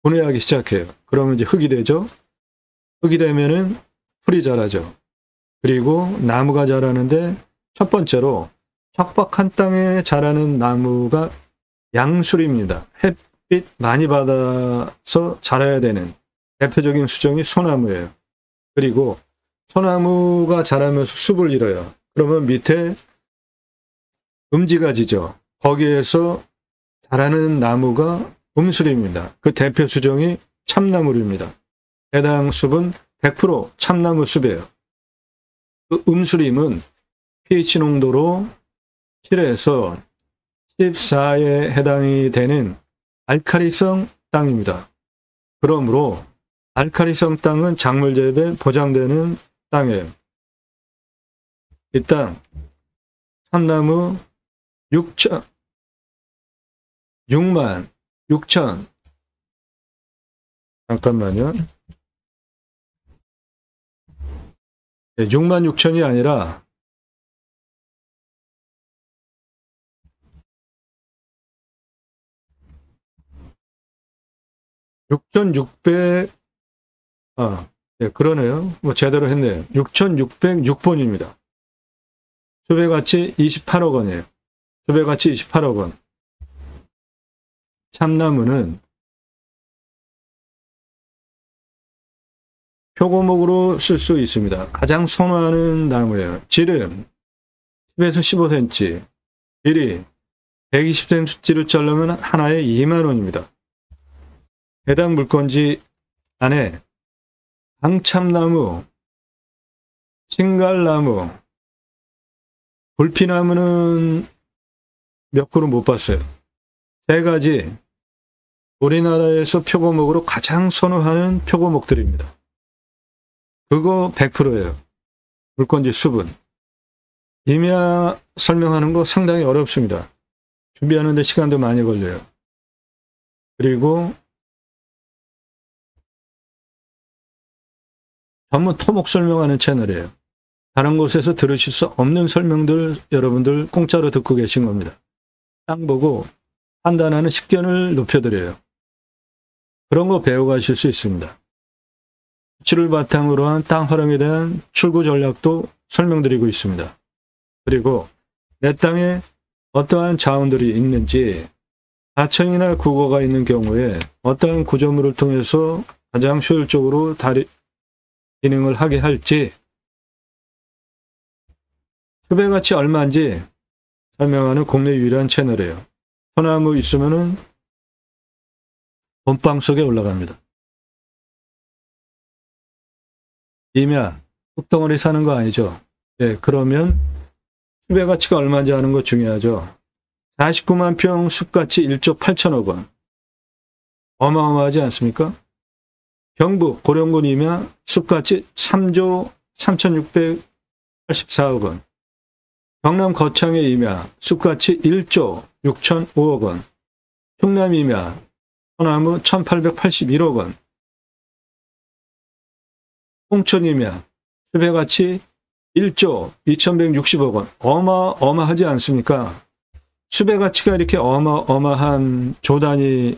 분해하기 시작해요. 그러면 이제 흙이 되죠. 흙이 되면은 풀이 자라죠. 그리고 나무가 자라는데 첫 번째로 척박한 땅에 자라는 나무가 양수리입니다. 햇빛 많이 받아서 자라야 되는 대표적인 수종이 소나무예요. 그리고 소나무가 자라면서 숲을 잃어요. 그러면 밑에 음지가 지죠. 거기에서 자라는 나무가 음수리입니다. 그 대표 수종이 참나무입니다. 해당 숲은 100% 참나무 숲이에요. 그 음수림은 pH 농도로 7에서 14에 해당이 되는 알칼리성 땅입니다. 그러므로 알칼리성 땅은 작물 재배 보장되는 땅이에요. 이 땅 참나무 6만 6천, 잠깐만요. 6만 6천이 아니라 6,600, 네, 그러네요. 뭐 제대로 했네요. 6,606번입니다. 수배가치 28억 원이에요. 수배가치 28억 원. 참나무는 표고목으로 쓸 수 있습니다. 가장 선호하는 나무예요. 질은 10에서 15cm, 길이 120cm를 자르면 하나에 2만 원입니다. 해당 물건지 안에 강참나무, 칭갈나무, 불피나무는 몇 그루 못 봤어요. 세 가지 우리나라에서 표고목으로 가장 선호하는 표고목들입니다. 그거 100%예요. 물건지 숲은. 임야 설명하는 거 상당히 어렵습니다. 준비하는데 시간도 많이 걸려요. 그리고 전문 토목 설명하는 채널이에요. 다른 곳에서 들으실 수 없는 설명들 여러분들 공짜로 듣고 계신 겁니다. 땅 보고 판단하는 식견을 높여드려요. 그런 거 배워가실 수 있습니다. 수치를 바탕으로 한 땅 활용에 대한 출구 전략도 설명드리고 있습니다. 그리고 내 땅에 어떠한 자원들이 있는지, 하천이나 구거가 있는 경우에 어떠한 구조물을 통해서 가장 효율적으로 기능을 하게 할지, 수배가치 얼마인지 설명하는 국내 유일한 채널이에요. 소나무 있으면은 본방 속에 올라갑니다. 임야, 흙덩어리 사는 거 아니죠? 예, 그러면 수배가치가 얼마인지 아는 거 중요하죠. 49만 평 숲가치 1조 8천억 원. 어마어마하지 않습니까? 경북 고령군 임야 숲가치 3조 3,684억 원. 경남 거창의 임야 숲가치 1조 6,005억 원. 충남 임야 소나무 1,881억 원. 홍천 임야 숲의 가치 1조 2,160억 원. 어마어마하지 않습니까? 숲의 가치가 이렇게 어마어마한 조 단위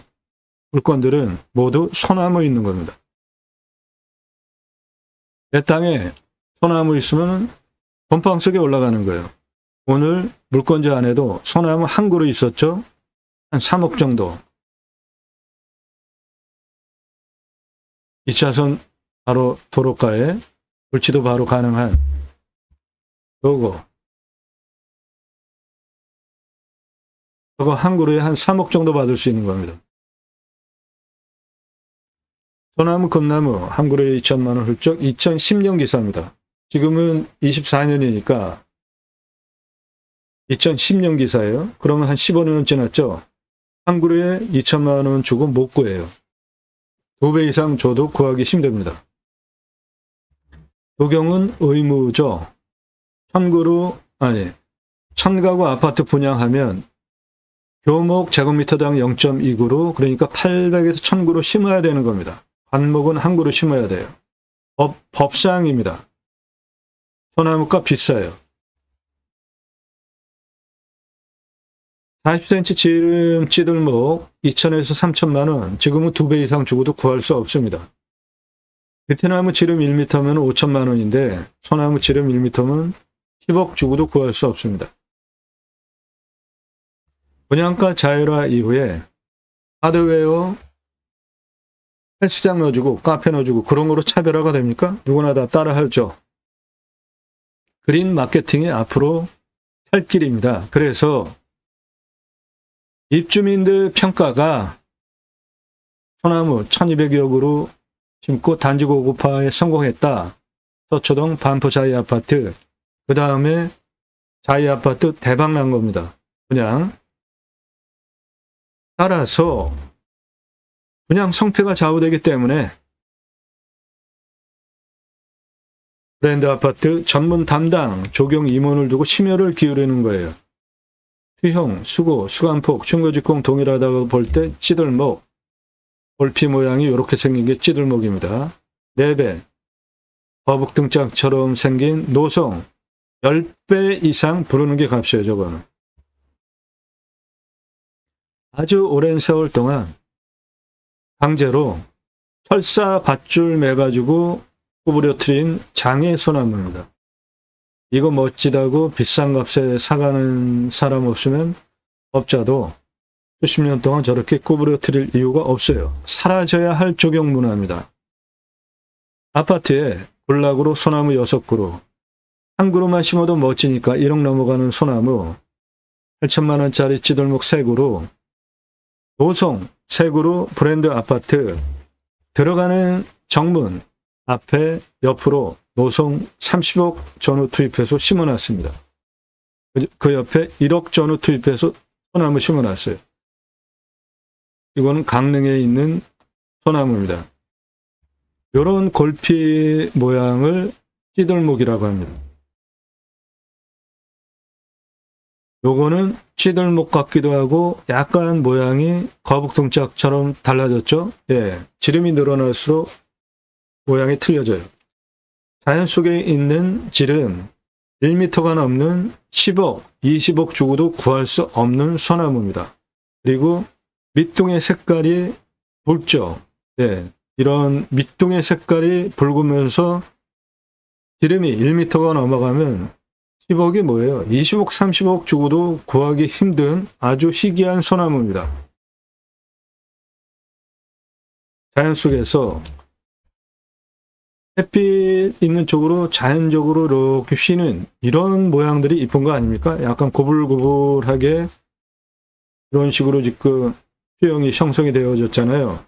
물건들은 모두 소나무 있는 겁니다. 내 땅에 소나무 있으면 곰팡 속에 올라가는 거예요. 오늘 물건지 안에도 소나무 한 그루 있었죠? 한 3억 정도. 2차선 바로 도로가에 불치도 바로 가능한 요거. 저거 한 그루에 한 3억 정도 받을 수 있는 겁니다. 소나무, 금나무 한 그루에 2천만 원 훌쩍 2010년 기사입니다. 지금은 24년이니까 2010년 기사예요. 그러면 한 15년 지났죠. 한 그루에 2천만 원 주고 못 구해요. 2배 이상 줘도 구하기 힘듭니다. 도경은 의무죠. 1000가구 아파트 분양하면 교목 제곱미터당 0.2그루, 그러니까 800에서 1000그루 심어야 되는 겁니다. 관목은 한 그루 심어야 돼요. 법사항입니다. 소나무가 비싸요. 40cm 지름 찌들목 2천에서 3천만 원, 지금은 2배 이상 주고도 구할 수 없습니다. 베트나무 지름 1m면 5천만 원인데 소나무 지름 1m면 10억 주고도 구할 수 없습니다. 분양가 자율화 이후에 하드웨어, 헬스장 넣어주고 카페 넣어주고 그런 거로 차별화가 됩니까? 누구나 다 따라하죠. 그린 마케팅이 앞으로 할 길입니다. 그래서 입주민들 평가가 소나무 1200여 그루 심고 단지 고급화에 성공했다. 서초동 반포 자이아파트, 그 다음에 자이아파트 대박 난 겁니다. 그냥 따라서 그냥 성패가 좌우되기 때문에 브랜드 아파트 전문 담당 조경 임원을 두고 심혈을 기울이는 거예요. 수형, 수고, 수간폭, 흉거직공 동일하다고 볼 때 찌들목, 골피 모양이 이렇게 생긴 게 찌들목입니다. 4배, 거북등짝처럼 생긴 노송, 10배 이상 부르는 게 값이에요. 저거는. 아주 오랜 세월 동안 강제로 철사 밧줄 매가지고 구부려뜨린 장애 소나무입니다. 이거 멋지다고 비싼 값에 사가는 사람 없으면 업자도 수십 년 동안 저렇게 구부려뜨릴 이유가 없어요. 사라져야 할 조경 문화입니다. 아파트에 군락으로 소나무 6그루, 한 그루만 심어도 멋지니까 1억 넘어가는 소나무, 8천만 원짜리 찌들목 3그루, 노송 3그루 브랜드 아파트, 들어가는 정문 앞에 옆으로 노송 30억 전후 투입해서 심어놨습니다. 그 옆에 1억 전후 투입해서 소나무 심어놨어요. 이거는 강릉에 있는 소나무입니다. 이런 골피 모양을 찌들목이라고 합니다. 요거는 찌들목 같기도 하고 약간 모양이 거북등짝처럼 달라졌죠. 예, 지름이 늘어날수록 모양이 틀려져요. 자연 속에 있는 지름 1m가 넘는 10억, 20억 주고도 구할 수 없는 소나무입니다. 그리고 밑둥의 색깔이 붉죠. 네, 이런 밑둥의 색깔이 붉으면서 지름이 1m가 넘어가면 10억이 뭐예요? 20억, 30억 주고도 구하기 힘든 아주 희귀한 소나무입니다. 자연 속에서 햇빛 있는 쪽으로 자연적으로 이렇게 휘는 이런 모양들이 이쁜 거 아닙니까? 약간 고불고불하게 이런 식으로 지금 수영이 형성이 되어졌잖아요.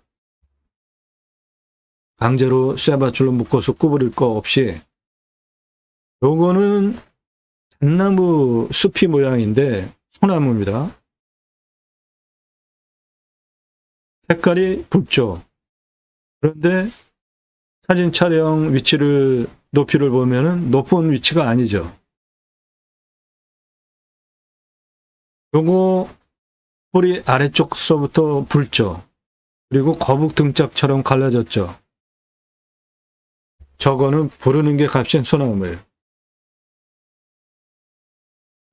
강제로 쇠밧줄로 묶어서 구부릴 거 없이. 요거는 잣나무 숲이 모양인데 소나무입니다. 색깔이 붉죠. 그런데 사진 촬영 높이를 보면은 높은 위치가 아니죠. 요거 뿌리 아래쪽서부터 붉죠. 그리고 거북 등짝처럼 갈라졌죠. 저거는 부르는 게 값인 소나무예요.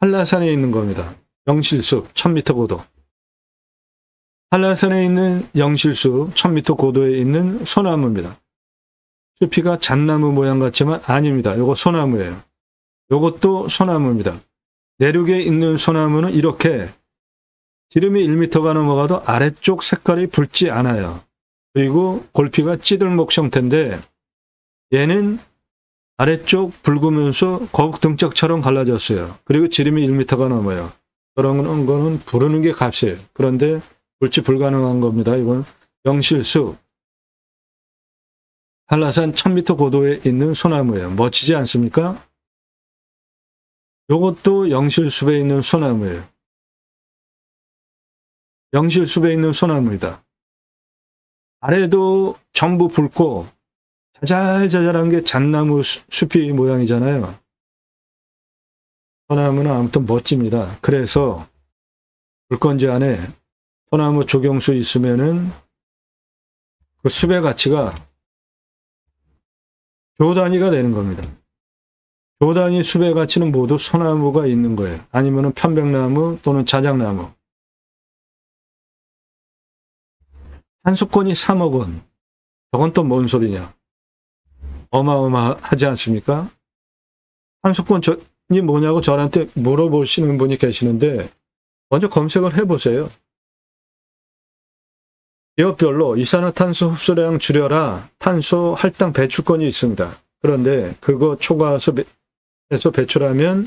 한라산에 있는 겁니다. 영실숲 1000m 고도. 한라산에 있는 영실숲 1000m 고도에 있는 소나무입니다. 숲이가 잣나무 모양 같지만 아닙니다. 요거 소나무예요. 요것도 소나무입니다. 내륙에 있는 소나무는 이렇게 지름이 1m가 넘어가도 아래쪽 색깔이 붉지 않아요. 그리고 골피가 찌들목 형태인데 얘는 아래쪽 붉으면서 거북 등짝처럼 갈라졌어요. 그리고 지름이 1m가 넘어요. 그런 거는 부르는 게 값이에요. 그런데 불치 불가능한 겁니다. 이건 영실숲 한라산 1000m 고도에 있는 소나무예요. 멋지지 않습니까? 요것도 영실숲에 있는 소나무예요. 영실숲에 있는 소나무이다. 아래도 전부 붉고 자잘자잘한 게 잣나무 숲이 모양이잖아요. 소나무는 아무튼 멋집니다. 그래서 물건지 안에 소나무 조경수 있으면은 그 숲의 가치가 조 단위가 되는 겁니다. 조 단위 숲의 가치는 모두 소나무가 있는 거예요. 아니면은 편백나무 또는 자작나무. 한수권이 3억 원. 저건 또 뭔 소리냐. 어마어마하지 않습니까? 한수권이 뭐냐고 저한테 물어보시는 분이 계시는데 먼저 검색을 해보세요. 기업별로 이산화탄소 흡수량 줄여라 탄소 할당 배출권이 있습니다. 그런데 그거 초과해서 배출하면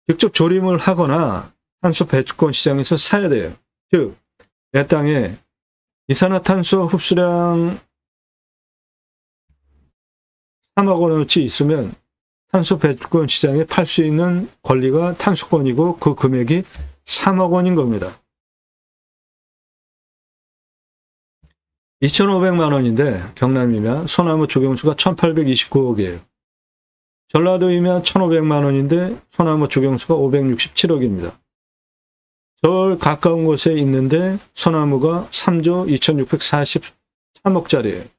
직접 조림을 하거나 탄소 배출권 시장에서 사야 돼요. 즉, 내 땅에 이산화탄소 흡수량 3억 원어치 있으면 탄소 배출권 시장에 팔 수 있는 권리가 탄소권이고 그 금액이 3억 원인 겁니다. 2,500만 원인데 경남이면 소나무 조경수가 1,829억이에요. 전라도이면 1,500만 원인데 소나무 조경수가 567억입니다. 절 가까운 곳에 있는데 소나무가 3조 2,643억짜리예요.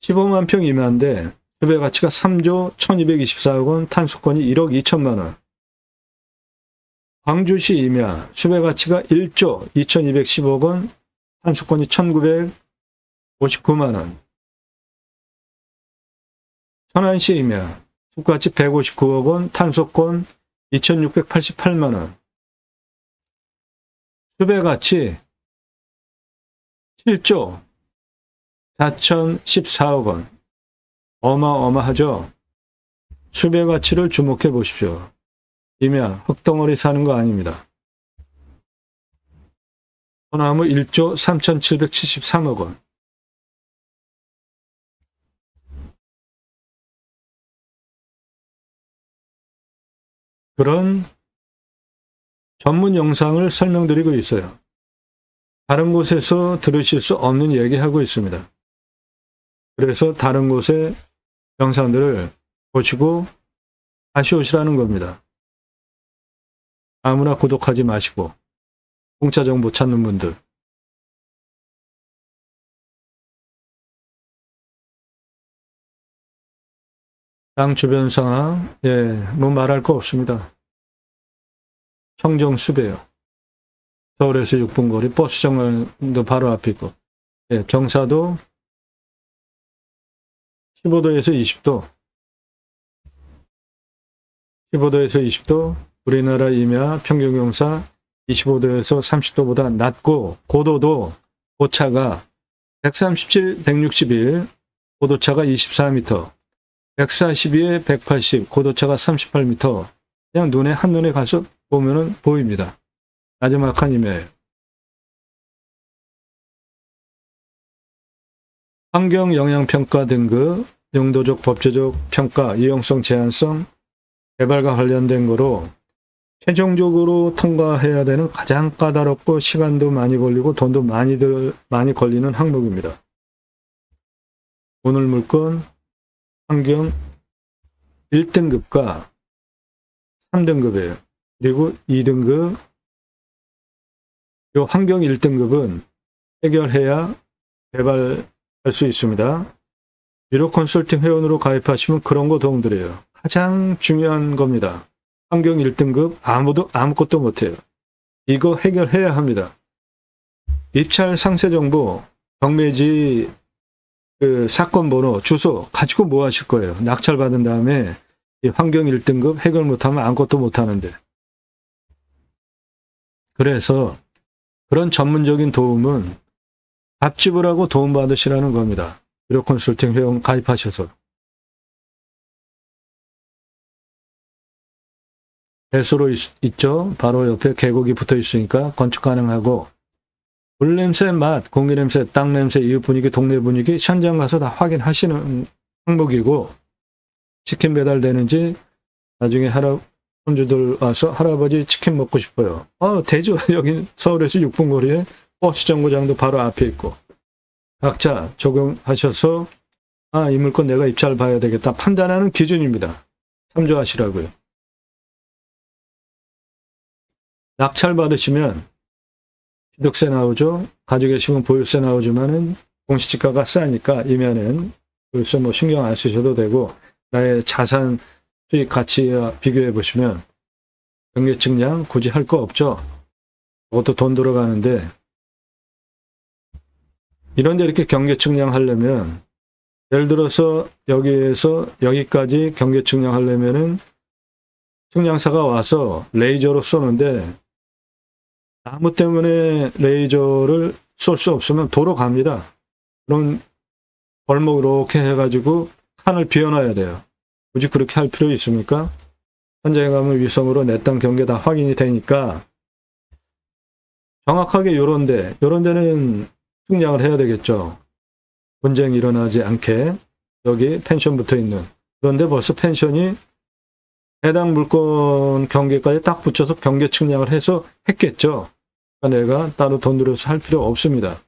(15만 평) 이마인데 숲의 가치가 3조 1,224억 원, 탄소권이 1억 2천만 원. 광주시 임야 숲의 가치가 1조 2,210억 원, 탄소권이 1,959만 원. 천안시 임야 숲가치 159억 원, 탄소권 2,688만 원. 숲의 가치 7조 4,014억 원. 어마어마하죠? 숲의 가치를 주목해 보십시오. 임야 흙덩어리 사는 거 아닙니다. 소나무 1조 3,773억 원. 그런 전문 영상을 설명드리고 있어요. 다른 곳에서 들으실 수 없는 얘기하고 있습니다. 그래서 다른 곳의 영상들을 보시고 다시 오시라는 겁니다. 아무나 구독하지 마시고 공짜 정보 찾는 분들. 땅 주변 상황, 뭐 말할 거 없습니다. 청정숲이에요. 서울에서 6분 거리, 버스 정류장도 바로 앞에 있고, 경사도 15도에서 20도, 15도에서 20도, 우리나라 임야 평균 경사 25도에서 30도보다 낮고, 고도도 고차가 137, 161, 고도차가 24m, 142에 180, 고도차가 38m, 그냥 한눈에 가서 보면은 보입니다. 나지막한 임야예요. 환경영향평가 등급, 용도적 법제적 평가, 유용성 제한성, 개발과 관련된 거로 최종적으로 통과해야 되는 가장 까다롭고 시간도 많이 걸리고 돈도 많이 걸리는 항목입니다. 오늘 물건 환경 1등급과 3등급이에요. 그리고 2등급, 이 환경 1등급은 해결해야 개발할 수 있습니다. 유료 컨설팅 회원으로 가입하시면 그런 거 도움드려요. 가장 중요한 겁니다. 환경 1등급 아무것도 못해요. 이거 해결해야 합니다. 입찰 상세 정보, 경매지 그 사건 번호, 주소 가지고 뭐 하실 거예요? 낙찰 받은 다음에 이 환경 1등급 해결 못하면 아무것도 못하는데. 그래서 그런 전문적인 도움은 값 지불하고 도움받으시라는 겁니다. 유료 컨설팅 회원 가입하셔서. 배수로 있죠. 바로 옆에 계곡이 붙어 있으니까 건축 가능하고, 물 냄새, 맛, 공기 냄새, 땅 냄새, 이웃 분위기, 동네 분위기 현장 가서 다 확인하시는 항목이고, 치킨 배달되는지 나중에 손주들 와서 할아버지 치킨 먹고 싶어요. 되죠. 여기 서울에서 6분 거리에 버스 정거장도 바로 앞에 있고. 각자 적용하셔서 이 물건 내가 입찰 봐야 되겠다 판단하는 기준입니다. 참조하시라고요. 낙찰 받으시면 취득세 나오죠. 가지고 계시면 보유세 나오지만은 공시지가가 싸니까 이면은 보유세 뭐 신경 안 쓰셔도 되고, 나의 자산 수익 가치와 비교해 보시면 경계측량 굳이 할 거 없죠. 그것도 돈 들어가는데, 이런데 이렇게 경계측량 하려면, 예를 들어서 여기에서 여기까지 경계측량 하려면은 측량사가 와서 레이저로 쏘는데, 나무 때문에 레이저를 쏠 수 없으면 도로 갑니다. 그런 벌목 이렇게 해가지고 칸을 비워놔야 돼요. 굳이 그렇게 할 필요 있습니까? 현장에 가면 위성으로 내 땅 경계 다 확인이 되니까 정확하게 요런 데는 측량을 해야 되겠죠. 분쟁이 일어나지 않게. 여기 펜션 붙어 있는. 그런데 벌써 펜션이 해당 물건 경계까지 딱 붙여서 경계 측량을 해서 했겠죠. 그러니까 내가 따로 돈 들여서 할 필요 없습니다.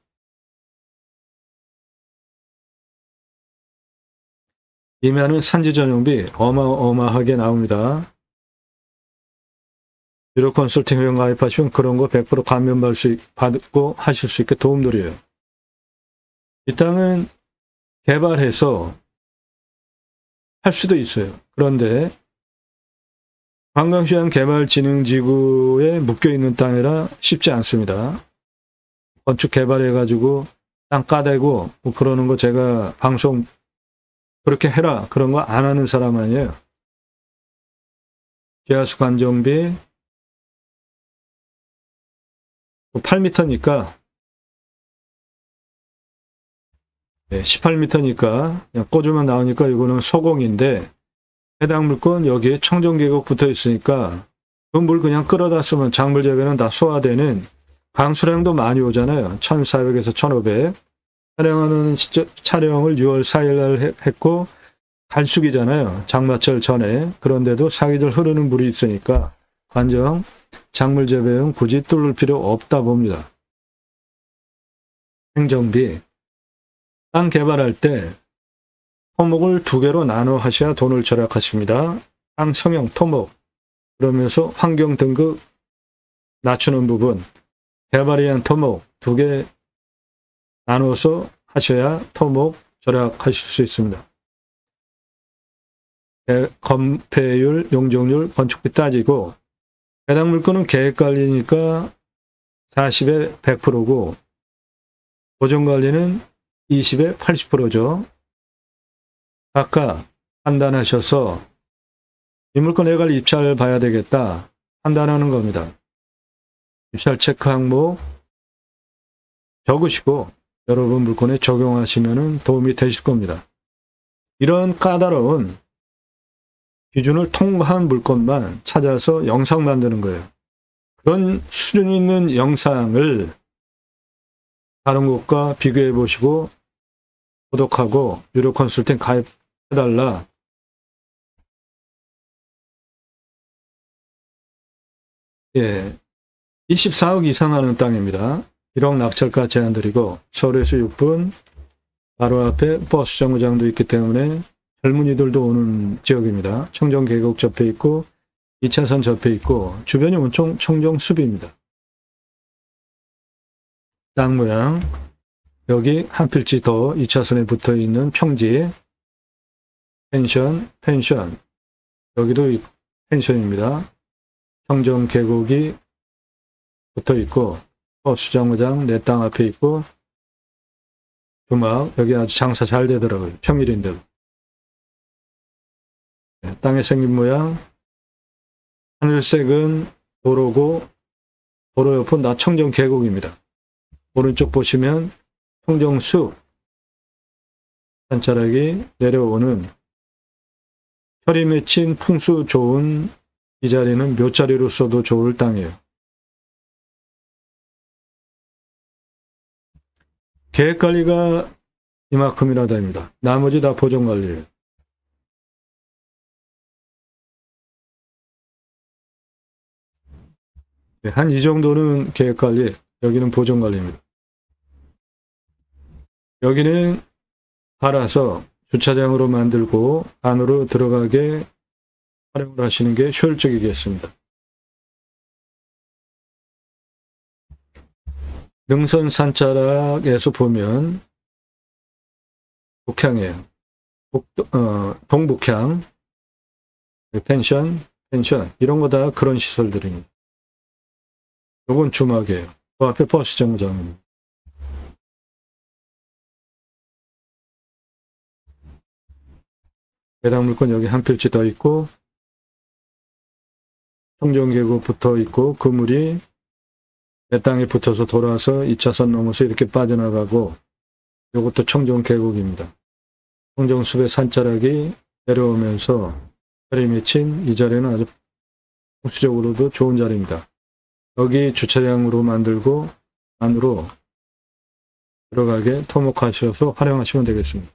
이면은 산지 전용비 어마어마하게 나옵니다. 유료 컨설팅 회원 가입하시면 그런 거 100% 감면 받고 하실 수 있게 도움드려요. 이 땅은 개발해서 할 수도 있어요. 그런데 관광시장개발진흥지구에 묶여있는 땅이라 쉽지 않습니다. 건축 개발해가지고 땅 까대고 뭐 그러는 거 제가 방송 그렇게 해라 그런 거 안 하는 사람 아니에요. 지하수 관정비 8m니까 18m니까 그냥 꽂으면 나오니까 이거는 소공인데, 해당 물건 여기에 청정계곡 붙어 있으니까 그 물 그냥 끌어다 쓰면 작물 재배는 다 소화되는, 강수량도 많이 오잖아요. 1400에서 1500. 촬영을 6월 4일 날 했고 갈수기잖아요. 장마철 전에. 그런데도 사계절 흐르는 물이 있으니까 관정 작물 재배용 굳이 뚫을 필요 없다 봅니다. 행정비. 땅 개발할 때 토목을 2개로 나눠 하셔야 돈을 절약하십니다. 땅 성형 토목. 그러면서 환경 등급 낮추는 부분. 개발에 의한 토목 2개 나눠서 하셔야 토목 절약하실 수 있습니다. 건폐율, 용적률, 건축비 따지고, 해당 물건은 계획관리니까 40에 100%고 보존관리는 20에 80%죠. 각각 판단하셔서 이 물건 내가 입찰 봐야 되겠다 판단하는 겁니다. 입찰 체크 항목 적으시고 여러분 물건에 적용하시면 도움이 되실 겁니다. 이런 까다로운 기준을 통과한 물건만 찾아서 영상 만드는 거예요. 그런 수준 있는 영상을 다른 곳과 비교해 보시고 구독하고 유료 컨설팅 가입해달라 예, 24억 이상 하는 땅입니다. 1억 낙찰가 제한드리고 서울에서 6분 바로 앞에 버스 정거장도 있기 때문에 젊은이들도 오는 지역입니다. 청정 계곡 접해 있고 2차선 접해 있고 주변이 온통 청정 숲입니다. 땅 모양 여기 한 필지 더 2차선에 붙어 있는 평지 펜션 여기도 펜션입니다. 청정 계곡이 붙어 있고 버스 정거장 내 땅 앞에 있고 주막 여기 아주 장사 잘 되더라고요. 평일인데도. 땅의 생긴 모양 하늘색은 도로고 도로 옆은 나청정 계곡입니다. 오른쪽 보시면 청정숲 산자락이 내려오는 철이 맺힌 풍수 좋은 이 자리는 묘자리로 써도 좋을 땅이에요. 계획관리가 이만큼이나 됩니다. 나머지 다 보존관리예요. 한 이 정도는 계획관리, 여기는 보존관리입니다. 여기는 갈아서 주차장으로 만들고 안으로 들어가게 활용을 하시는 게 효율적이겠습니다. 능선 산자락에서 보면 북향이에요. 동북향, 펜션 이런 거 다 그런 시설들입니다. 요건 주막이에요. 그 앞에 버스 정거장입니다. 배당 물건 여기 한 필지 더 있고 청정계곡 붙어 있고 그물이 내 땅에 붙어서 돌아서 2차선 넘어서 이렇게 빠져나가고 이것도 청정계곡입니다. 청정숲의 산자락이 내려오면서 자리 맺힌 이 자리는 아주 풍수적으로도 좋은 자리입니다. 여기 주차장으로 만들고 안으로 들어가게 토목하셔서 활용하시면 되겠습니다.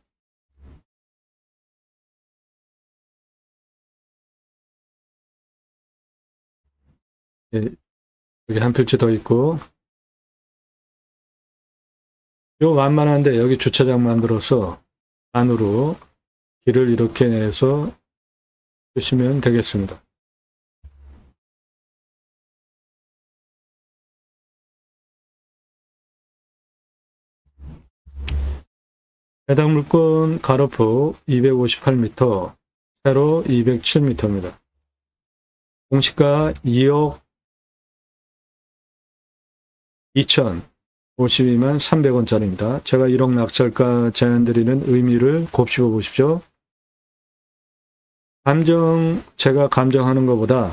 예, 여기 한 필지 더 있고 요 완만한데 여기 주차장 만들어서 안으로 길을 이렇게 내서 쓰시면 되겠습니다. 해당 물건 가로폭 258m, 세로 207m입니다. 공시가 2억 2,052만 300원짜리입니다. 제가 1억 낙찰가 제안드리는 의미를 곱씹어 보십시오. 제가 감정하는 것보다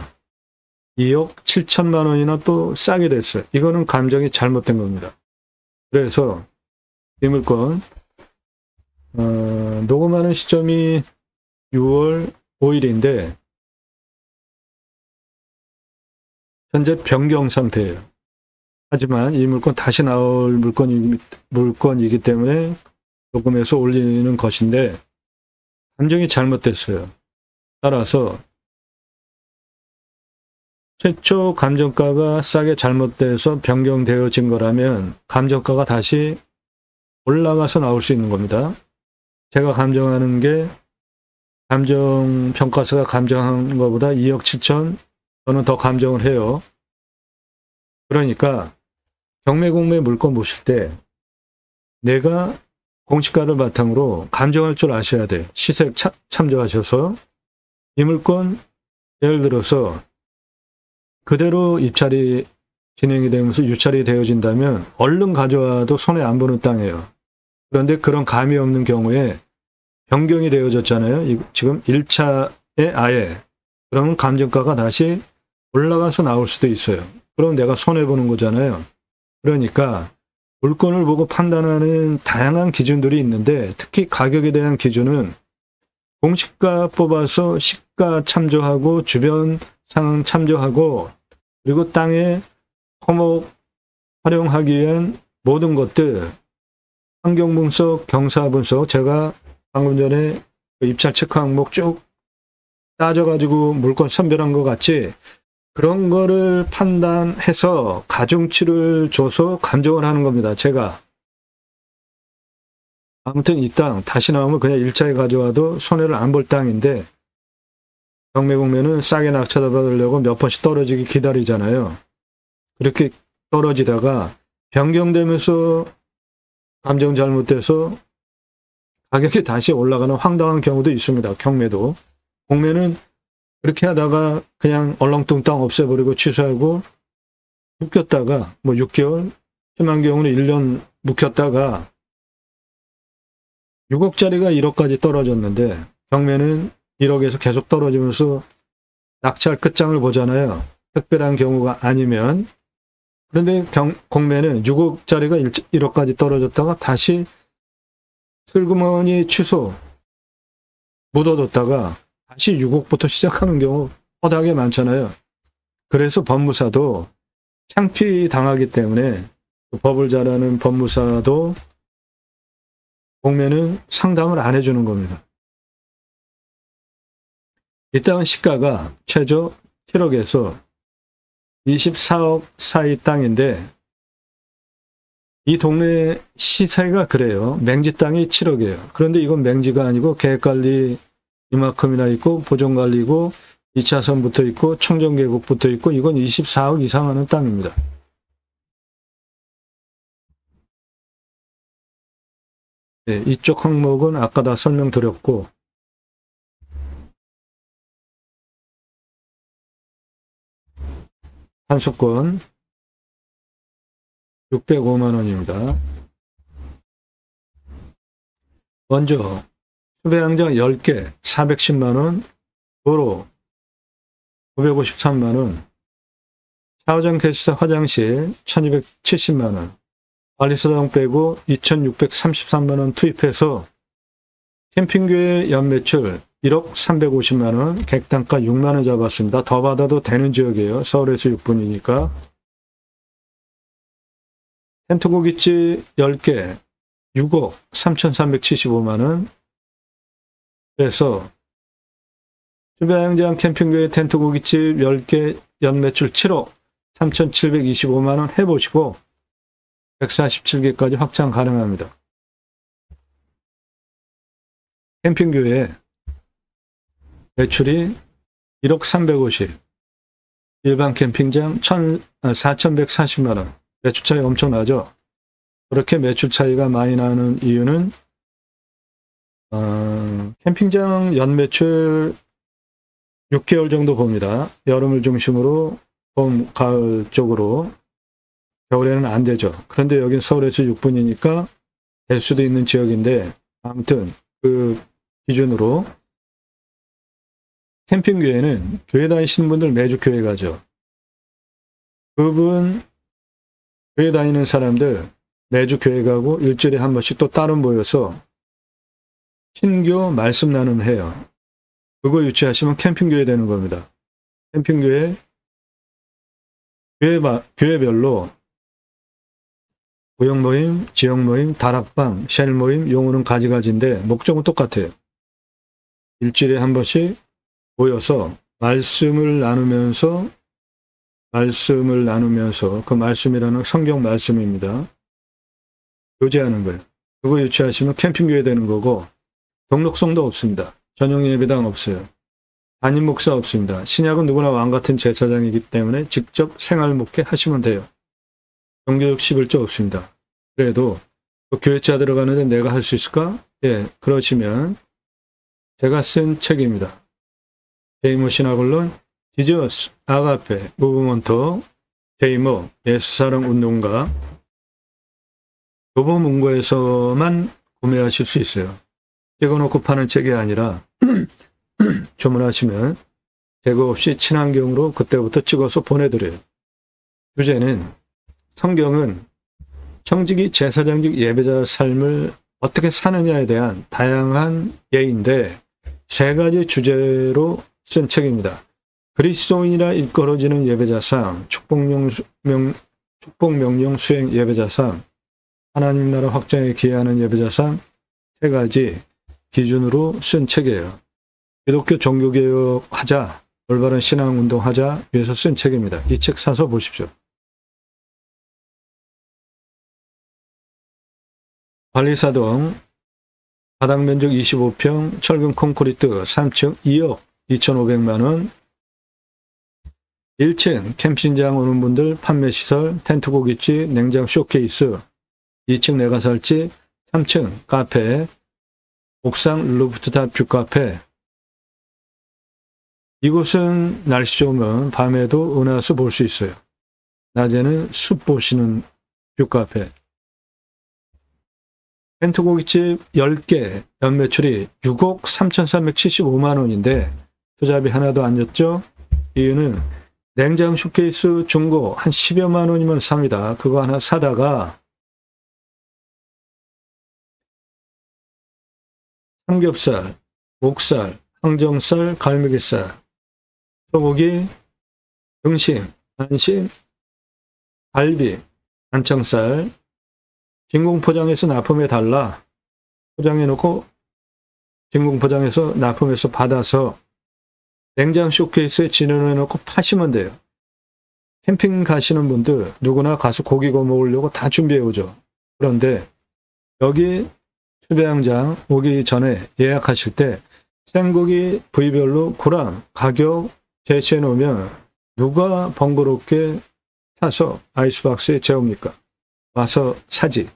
2억 7천만 원이나 또 싸게 됐어요. 이거는 감정이 잘못된 겁니다. 그래서 이 물건 녹음하는 시점이 6월 5일인데 현재 변경 상태예요. 하지만 이 물건 다시 나올 물건이기 때문에 녹음해서 올리는 것인데 감정이 잘못됐어요. 따라서 최초 감정가가 싸게 잘못돼서 변경되어진 거라면 감정가가 다시 올라가서 나올 수 있는 겁니다. 제가 감정하는 게 감정평가사가 감정한 것보다 2억 7천 저는 더 감정을 해요. 그러니까 경매공매 물건 보실 때 내가 공시가를 바탕으로 감정할 줄 아셔야 돼요. 시세 참조하셔서 이 물건 예를 들어서 그대로 입찰이 진행이 되면서 유찰이 되어진다면 얼른 가져와도 손에 안 보는 땅이에요. 그런데 그런 감이 없는 경우에 변경이 되어졌잖아요. 지금 1차에 아예. 그러면 감정가가 다시 올라가서 나올 수도 있어요. 그럼 내가 손해보는 거잖아요. 그러니까 물건을 보고 판단하는 다양한 기준들이 있는데 특히 가격에 대한 기준은 공시가 뽑아서 시가 참조하고 주변 상황 참조하고 그리고 땅에 토목 활용하기 위한 모든 것들 환경분석, 경사분석 제가 방금 전에 입찰 체크 항목 쭉 따져가지고 물건 선별한 것 같이 그런 거를 판단해서 가중치를 줘서 감정을 하는 겁니다. 제가. 아무튼 이 땅 다시 나오면 그냥 1차에 가져와도 손해를 안 볼 땅인데 경매공매는 싸게 낙찰 받으려고 몇 번씩 떨어지기 기다리잖아요. 그렇게 떨어지다가 변경되면서 감정 잘못돼서 가격이 다시 올라가는 황당한 경우도 있습니다. 경매도. 공매는 그렇게 하다가 그냥 얼렁뚱땅 없애버리고 취소하고 묵혔다가 뭐 6개월, 심한 경우는 1년 묵혔다가 6억짜리가 1억까지 떨어졌는데 경매는 1억에서 계속 떨어지면서 낙찰 끝장을 보잖아요. 특별한 경우가 아니면. 그런데 공매는 6억짜리가 1억까지 떨어졌다가 다시 슬그머니 취소 묻어뒀다가 다시 6억부터 시작하는 경우 허다하게 많잖아요. 그래서 법무사도 창피당하기 때문에 법을 잘 아는 법무사도 공매는 상담을 안 해주는 겁니다. 이 땅은 시가가 최저 7억에서 24억 사이 땅인데 이 동네 시세가 그래요. 맹지 땅이 7억이에요. 그런데 이건 맹지가 아니고 계획관리 이만큼이나 있고 보존관리고 2차선 붙어 있고 청정계곡 붙어 있고 이건 24억 이상 하는 땅입니다. 네, 이쪽 항목은 아까 다 설명드렸고 한수권 605만 원입니다. 먼저 수배양장 10개 410만 원, 도로 953만 원, 샤워장 게시사 화장실 1270만 원, 관리사장 빼고 2633만 원 투입해서 캠핑교회 연매출 1억 350만 원, 객단가 6만 원 잡았습니다. 더 받아도 되는 지역이에요. 서울에서 6분이니까. 텐트고깃집 10개 6억 3,375만 원. 그래서 수배양장 캠핑교회 텐트고깃집 10개 연매출 7억 3,725만 원 해보시고 147개까지 확장 가능합니다. 캠핑교회 매출이 1억 350, 일반 캠핑장 4,140만 원. 매출 차이 엄청나죠? 그렇게 매출 차이가 많이 나는 이유는 캠핑장 연매출 6개월 정도 봅니다. 여름을 중심으로 봄, 가을 쪽으로. 겨울에는 안 되죠. 그런데 여긴 서울에서 6분이니까 될 수도 있는 지역인데 아무튼 그 기준으로 캠핑교회는 교회 다니시는 분들 매주 교회 가죠. 그분 교회 다니는 사람들 매주 교회 가고 일주일에 한 번씩 또 따로 모여서 신교 말씀 나눔 해요. 그거 유치하시면 캠핑교회 되는 겁니다. 캠핑교회 교회별로 구역 모임, 지역 모임, 다락방, 쉘 모임, 용어는 가지가지인데 목적은 똑같아요. 일주일에 한 번씩 모여서 말씀을 나누면서 그 말씀이라는 성경 말씀입니다. 교제하는 거예요. 그거 유치하시면 캠핑교회 되는 거고 등록성도 없습니다. 전용 예배당 없어요. 담임 목사 없습니다. 신약은 누구나 왕같은 제사장이기 때문에 직접 생활 목회 하시면 돼요. 종교적 11조 없습니다. 그래도 그 교회차 들어가는데 내가 할 수 있을까? 예, 그러시면 제가 쓴 책입니다. 제이모 신학원론, 지저스, 아가페, 무브먼트, 제이모, 예수사랑 운동가, 교보문고에서만 구매하실 수 있어요. 찍어놓고 파는 책이 아니라 주문하시면 제거 없이 친환경으로 그때부터 찍어서 보내드려요. 주제는 성경은 청지기 제사장직 예배자 삶을 어떻게 사느냐에 대한 다양한 예인데 세 가지 주제로 쓴 책입니다. 그리스도인이라 일컬어지는 예배자상, 축복명령 수행 예배자상, 하나님 나라 확장에 기여하는 예배자상 세 가지 기준으로 쓴 책이에요. 기독교 종교개혁하자, 올바른 신앙운동 하자 위해서 쓴 책입니다. 이 책 사서 보십시오. 관리사동 바닥 면적 25평 철근 콘크리트 3층 2억 2,500만 원. 1층 캠핑장 오는 분들 판매시설, 텐트 고깃집, 냉장 쇼케이스. 2층 내가 살집, 3층 카페, 옥상 루프탑 뷰카페. 이곳은 날씨 좋으면 밤에도 은하수 볼 수 있어요. 낮에는 숲 보시는 뷰카페. 텐트 고깃집 10개 연매출이 6억 3,375만 원인데 투자비 하나도 안 줬죠? 이유는 냉장 쇼케이스 중고 한 10여만 원이면 삽니다. 그거 하나 사다가 삼겹살, 목살, 항정살, 갈매기살, 소고기, 등심, 안심, 갈비, 안창살, 진공포장해서 납품해 달라. 포장해 놓고 진공포장해서 납품해서 받아서 냉장 쇼케이스에 진열해 놓고 파시면 돼요. 캠핑 가시는 분들 누구나 가서 고기 구워 먹으려고 다 준비해 오죠. 그런데 여기 수배양장 오기 전에 예약하실 때 생고기 부위별로 그램 가격 제시해 놓으면 누가 번거롭게 사서 아이스박스에 재웁니까? 와서 사지.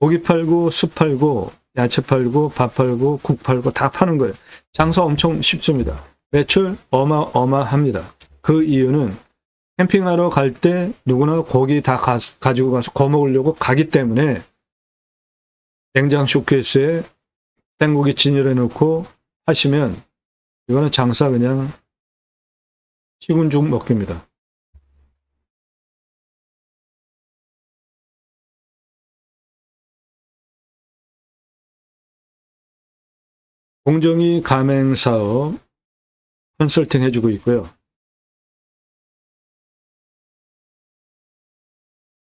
고기 팔고 숲 팔고 야채 팔고 밥 팔고 국 팔고 다 파는 거예요. 장사 엄청 쉽습니다. 매출 어마어마합니다. 그 이유는 캠핑하러 갈 때 누구나 고기 다 가지고 가서 구워 먹으려고 가기 때문에 냉장 쇼케이스에 생고기 진열해 놓고 하시면 이거는 장사 그냥 시군죽 먹기입니다. 공정위 가맹사업 컨설팅 해주고 있고요.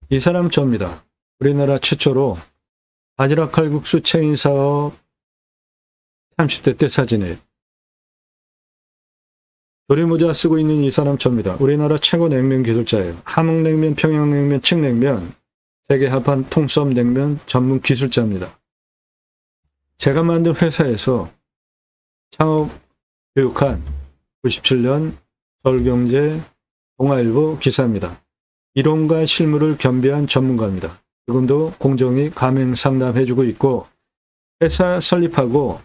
이 사람 저입니다. 우리나라 최초로 바지락 칼국수 체인 사업 30대 때 사진이에요. 조리모자 쓰고 있는 이 사람 저입니다. 우리나라 최고 냉면 기술자예요. 함흥냉면, 평양냉면, 칡냉면, 세계 합한 통섭 냉면 전문 기술자입니다. 제가 만든 회사에서 창업 교육한 97년 서울경제 동아일보 기사입니다. 이론과 실무를 겸비한 전문가입니다. 지금도 공정위 가맹 상담해주고 있고 회사 설립하고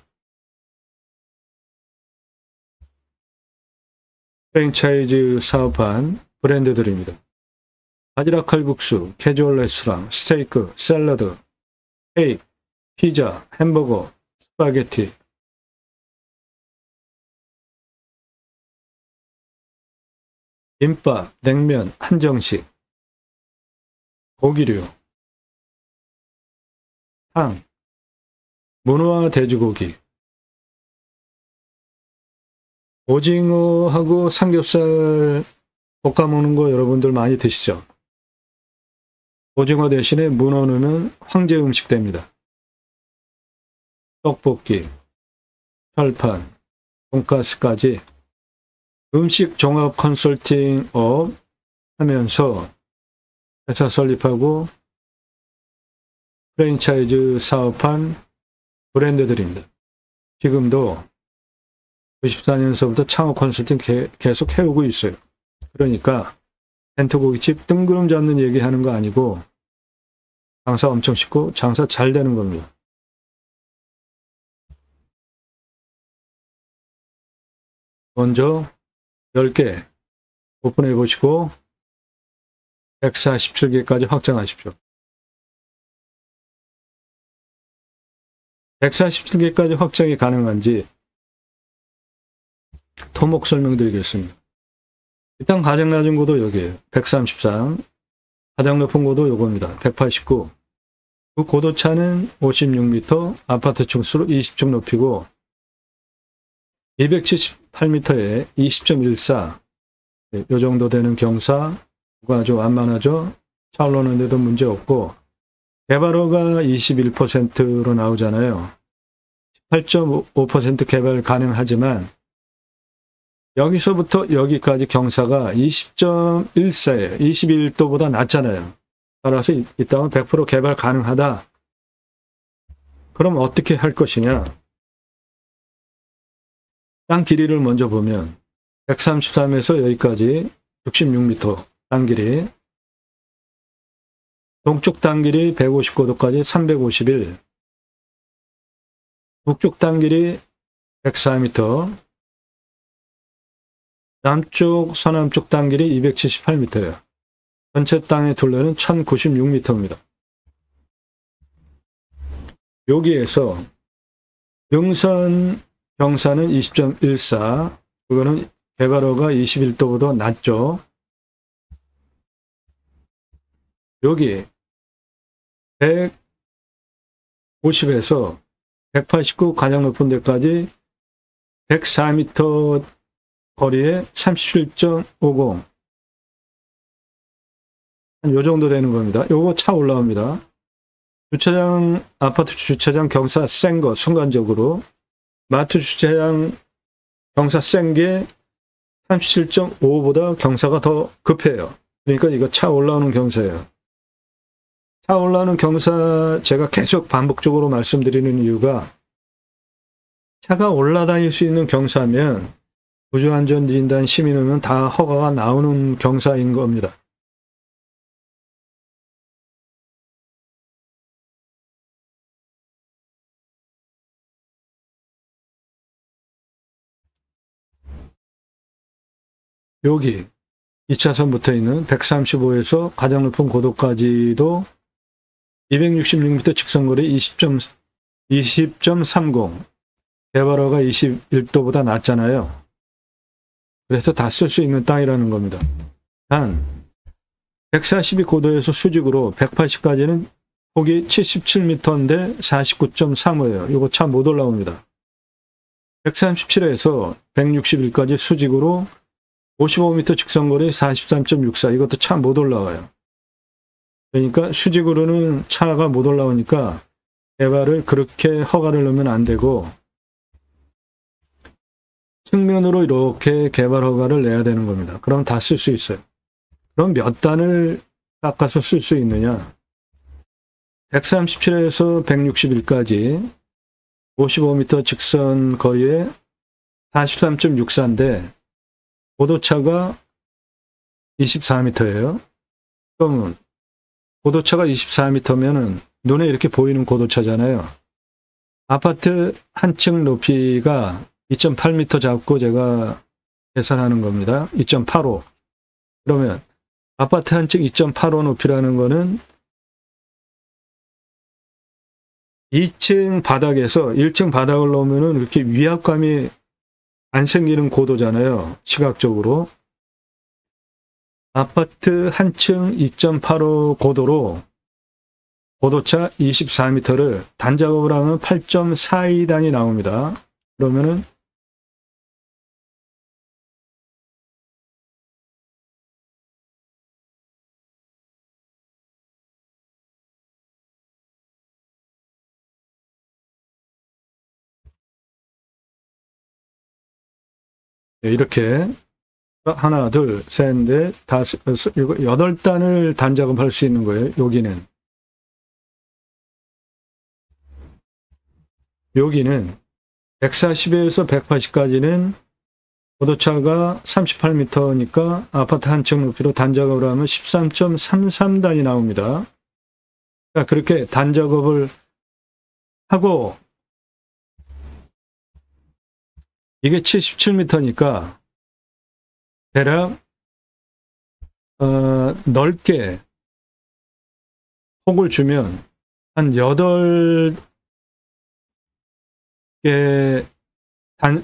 프랜차이즈 사업한 브랜드들입니다. 바지락 칼국수, 캐주얼 레스토랑, 스테이크, 샐러드, 케이크, 피자, 햄버거, 스파게티, 김밥, 냉면, 한정식, 고기류, 탕, 문어와 돼지고기, 오징어하고 삼겹살 볶아 먹는 거 여러분들 많이 드시죠? 오징어 대신에 문어 넣으면 황제 음식 됩니다. 떡볶이, 철판, 돈가스까지 음식 종합 컨설팅업 하면서 회사 설립하고 프랜차이즈 사업한 브랜드들입니다. 지금도 94년서부터 창업 컨설팅 계속 해오고 있어요. 그러니까 텐트 고깃집 뜬구름 잡는 얘기하는 거 아니고 장사 엄청 쉽고 장사 잘 되는 겁니다. 먼저 10개 오픈해 보시고 147개까지 확장하십시오. 147개까지 확장이 가능한지 토목 설명드리겠습니다. 일단 가장 낮은 고도 여기에요. 133. 가장 높은 고도 요겁니다. 189. 그 고도차는 56m, 아파트 층수로 20층 높이고 278m에 20.14. 요 정도 되는 경사, 아주 완만하죠. 차 올라오는데도 문제 없고 개발허가 21%로 나오잖아요. 8.5% 개발 가능하지만 여기서부터 여기까지 경사가 20.14예요. 21도보다 낮잖아요. 따라서 이 땅은 100% 개발 가능하다. 그럼 어떻게 할 것이냐? 땅 길이를 먼저 보면 133에서 여기까지 66m 땅 길이, 동쪽 땅 길이 159도까지 351, 북쪽 땅 길이 104m, 남쪽 서남쪽 땅 길이 278m예요. 전체 땅의 둘레는 1096m입니다. 여기에서 능선 경사는 20.14, 그거는 개발허가 21도보다 낮죠. 여기 150에서 189 가장 높은 데까지 104m 거리에 37.50, 한 요 정도 되는 겁니다. 요거 차 올라옵니다. 주차장, 아파트 주차장 경사 센 거 순간적으로, 마트 주차장 경사 센 게 37.5보다 경사가 더 급해요. 그러니까 이거 차 올라오는 경사예요. 차 올라오는 경사 제가 계속 반복적으로 말씀드리는 이유가, 차가 올라다닐 수 있는 경사면 구조안전진단 시민이면 다 허가가 나오는 경사인 겁니다. 여기 2차선 붙어 있는 135에서 가장 높은 고도까지도 266m 직선거리 20.30, 개발허가 21도보다 낮잖아요. 그래서 다 쓸 수 있는 땅이라는 겁니다. 단 142고도에서 수직으로 180까지는 폭이 77m인데 49.35예요. 이거 차 못 올라옵니다. 137에서 161까지 수직으로 55m 직선거리 43.64, 이것도 차 못 올라와요. 그러니까 수직으로는 차가 못 올라오니까 개발을 그렇게 허가를 넣으면 안 되고, 측면으로 이렇게 개발 허가를 내야 되는 겁니다. 그럼 다 쓸 수 있어요. 그럼 몇 단을 깎아서 쓸 수 있느냐? 137에서 161까지 55m 직선 거리에 43.64인데 고도차가 24m예요. 그러면 고도차가 24m면은 눈에 이렇게 보이는 고도차잖아요. 아파트 한 층 높이가 2.8m 잡고 제가 계산하는 겁니다. 2.85. 그러면 아파트 한 층 2.85 높이라는 거는 2층 바닥에서 1층 바닥을 놓으면은 이렇게 위압감이 안 생기는 고도잖아요. 시각적으로. 아파트 한 층 2.85 고도로 고도차 24m를 단작업을 하면 8.42단이 나옵니다. 그러면은 이렇게 하나, 둘, 셋, 넷, 다섯, 여섯, 8단을 단작업할 수 있는 거예요. 여기는 140에서 180까지는 고도차가 38m니까 아파트 한 층 높이로 단작업을 하면 13.33단이 나옵니다. 그러니까 그렇게 단작업을 하고, 이게 77m니까 대략 넓게 폭을 주면 한 8개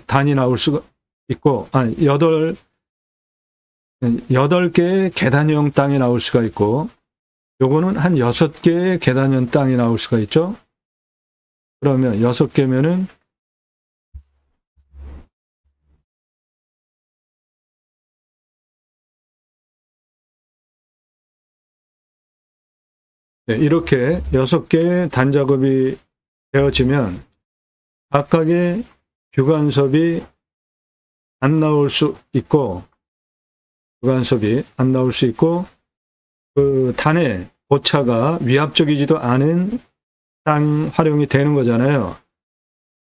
단이 나올 수가 있고, 아니 8개의 계단형 땅이 나올 수가 있고, 요거는 한 6개의 계단형 땅이 나올 수가 있죠. 그러면 6개면은 이렇게 6개의 단작업이 되어지면 각각의 규간섭이 안 나올 수 있고, 구간섭이 안 나올 수 있고, 그 단의 오차가 위압적이지도 않은 땅 활용이 되는 거잖아요.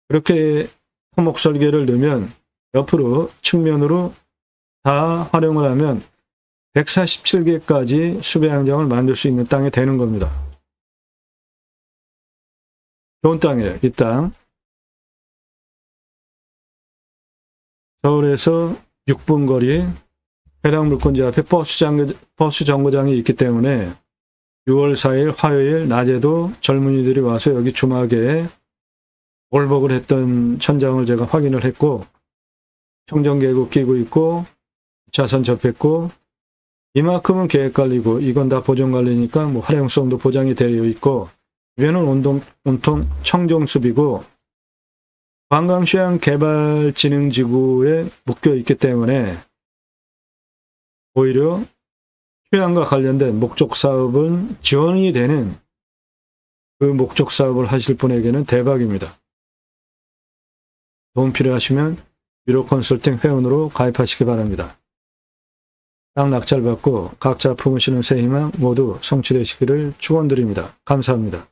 그렇게 토목 설계를 넣으면 옆으로 측면으로 다 활용을 하면 147개까지 수배양장을 만들 수 있는 땅이 되는 겁니다. 좋은 땅이에요. 이 땅. 서울에서 6분 거리 해당 물건지 앞에 버스 정거장이 있기 때문에 6월 4일 화요일 낮에도 젊은이들이 와서 여기 주막에 월복을 했던 천장을 제가 확인을 했고, 청정계곡 끼고 있고, 차선 접했고, 이만큼은 계획관리고 이건 다 보존관리니까 뭐 활용성도 보장이 되어 있고, 위에는 온통 청정숲이고 관광휴양개발진흥지구에 묶여 있기 때문에 오히려 휴양과 관련된 목적 사업은 지원이 되는 그 목적 사업을 하실 분에게는 대박입니다. 도움 필요하시면 유로 컨설팅 회원으로 가입하시기 바랍니다. 땅 낙찰받고 각자 품으시는 새 희망 모두 성취되시기를 축원드립니다. 감사합니다.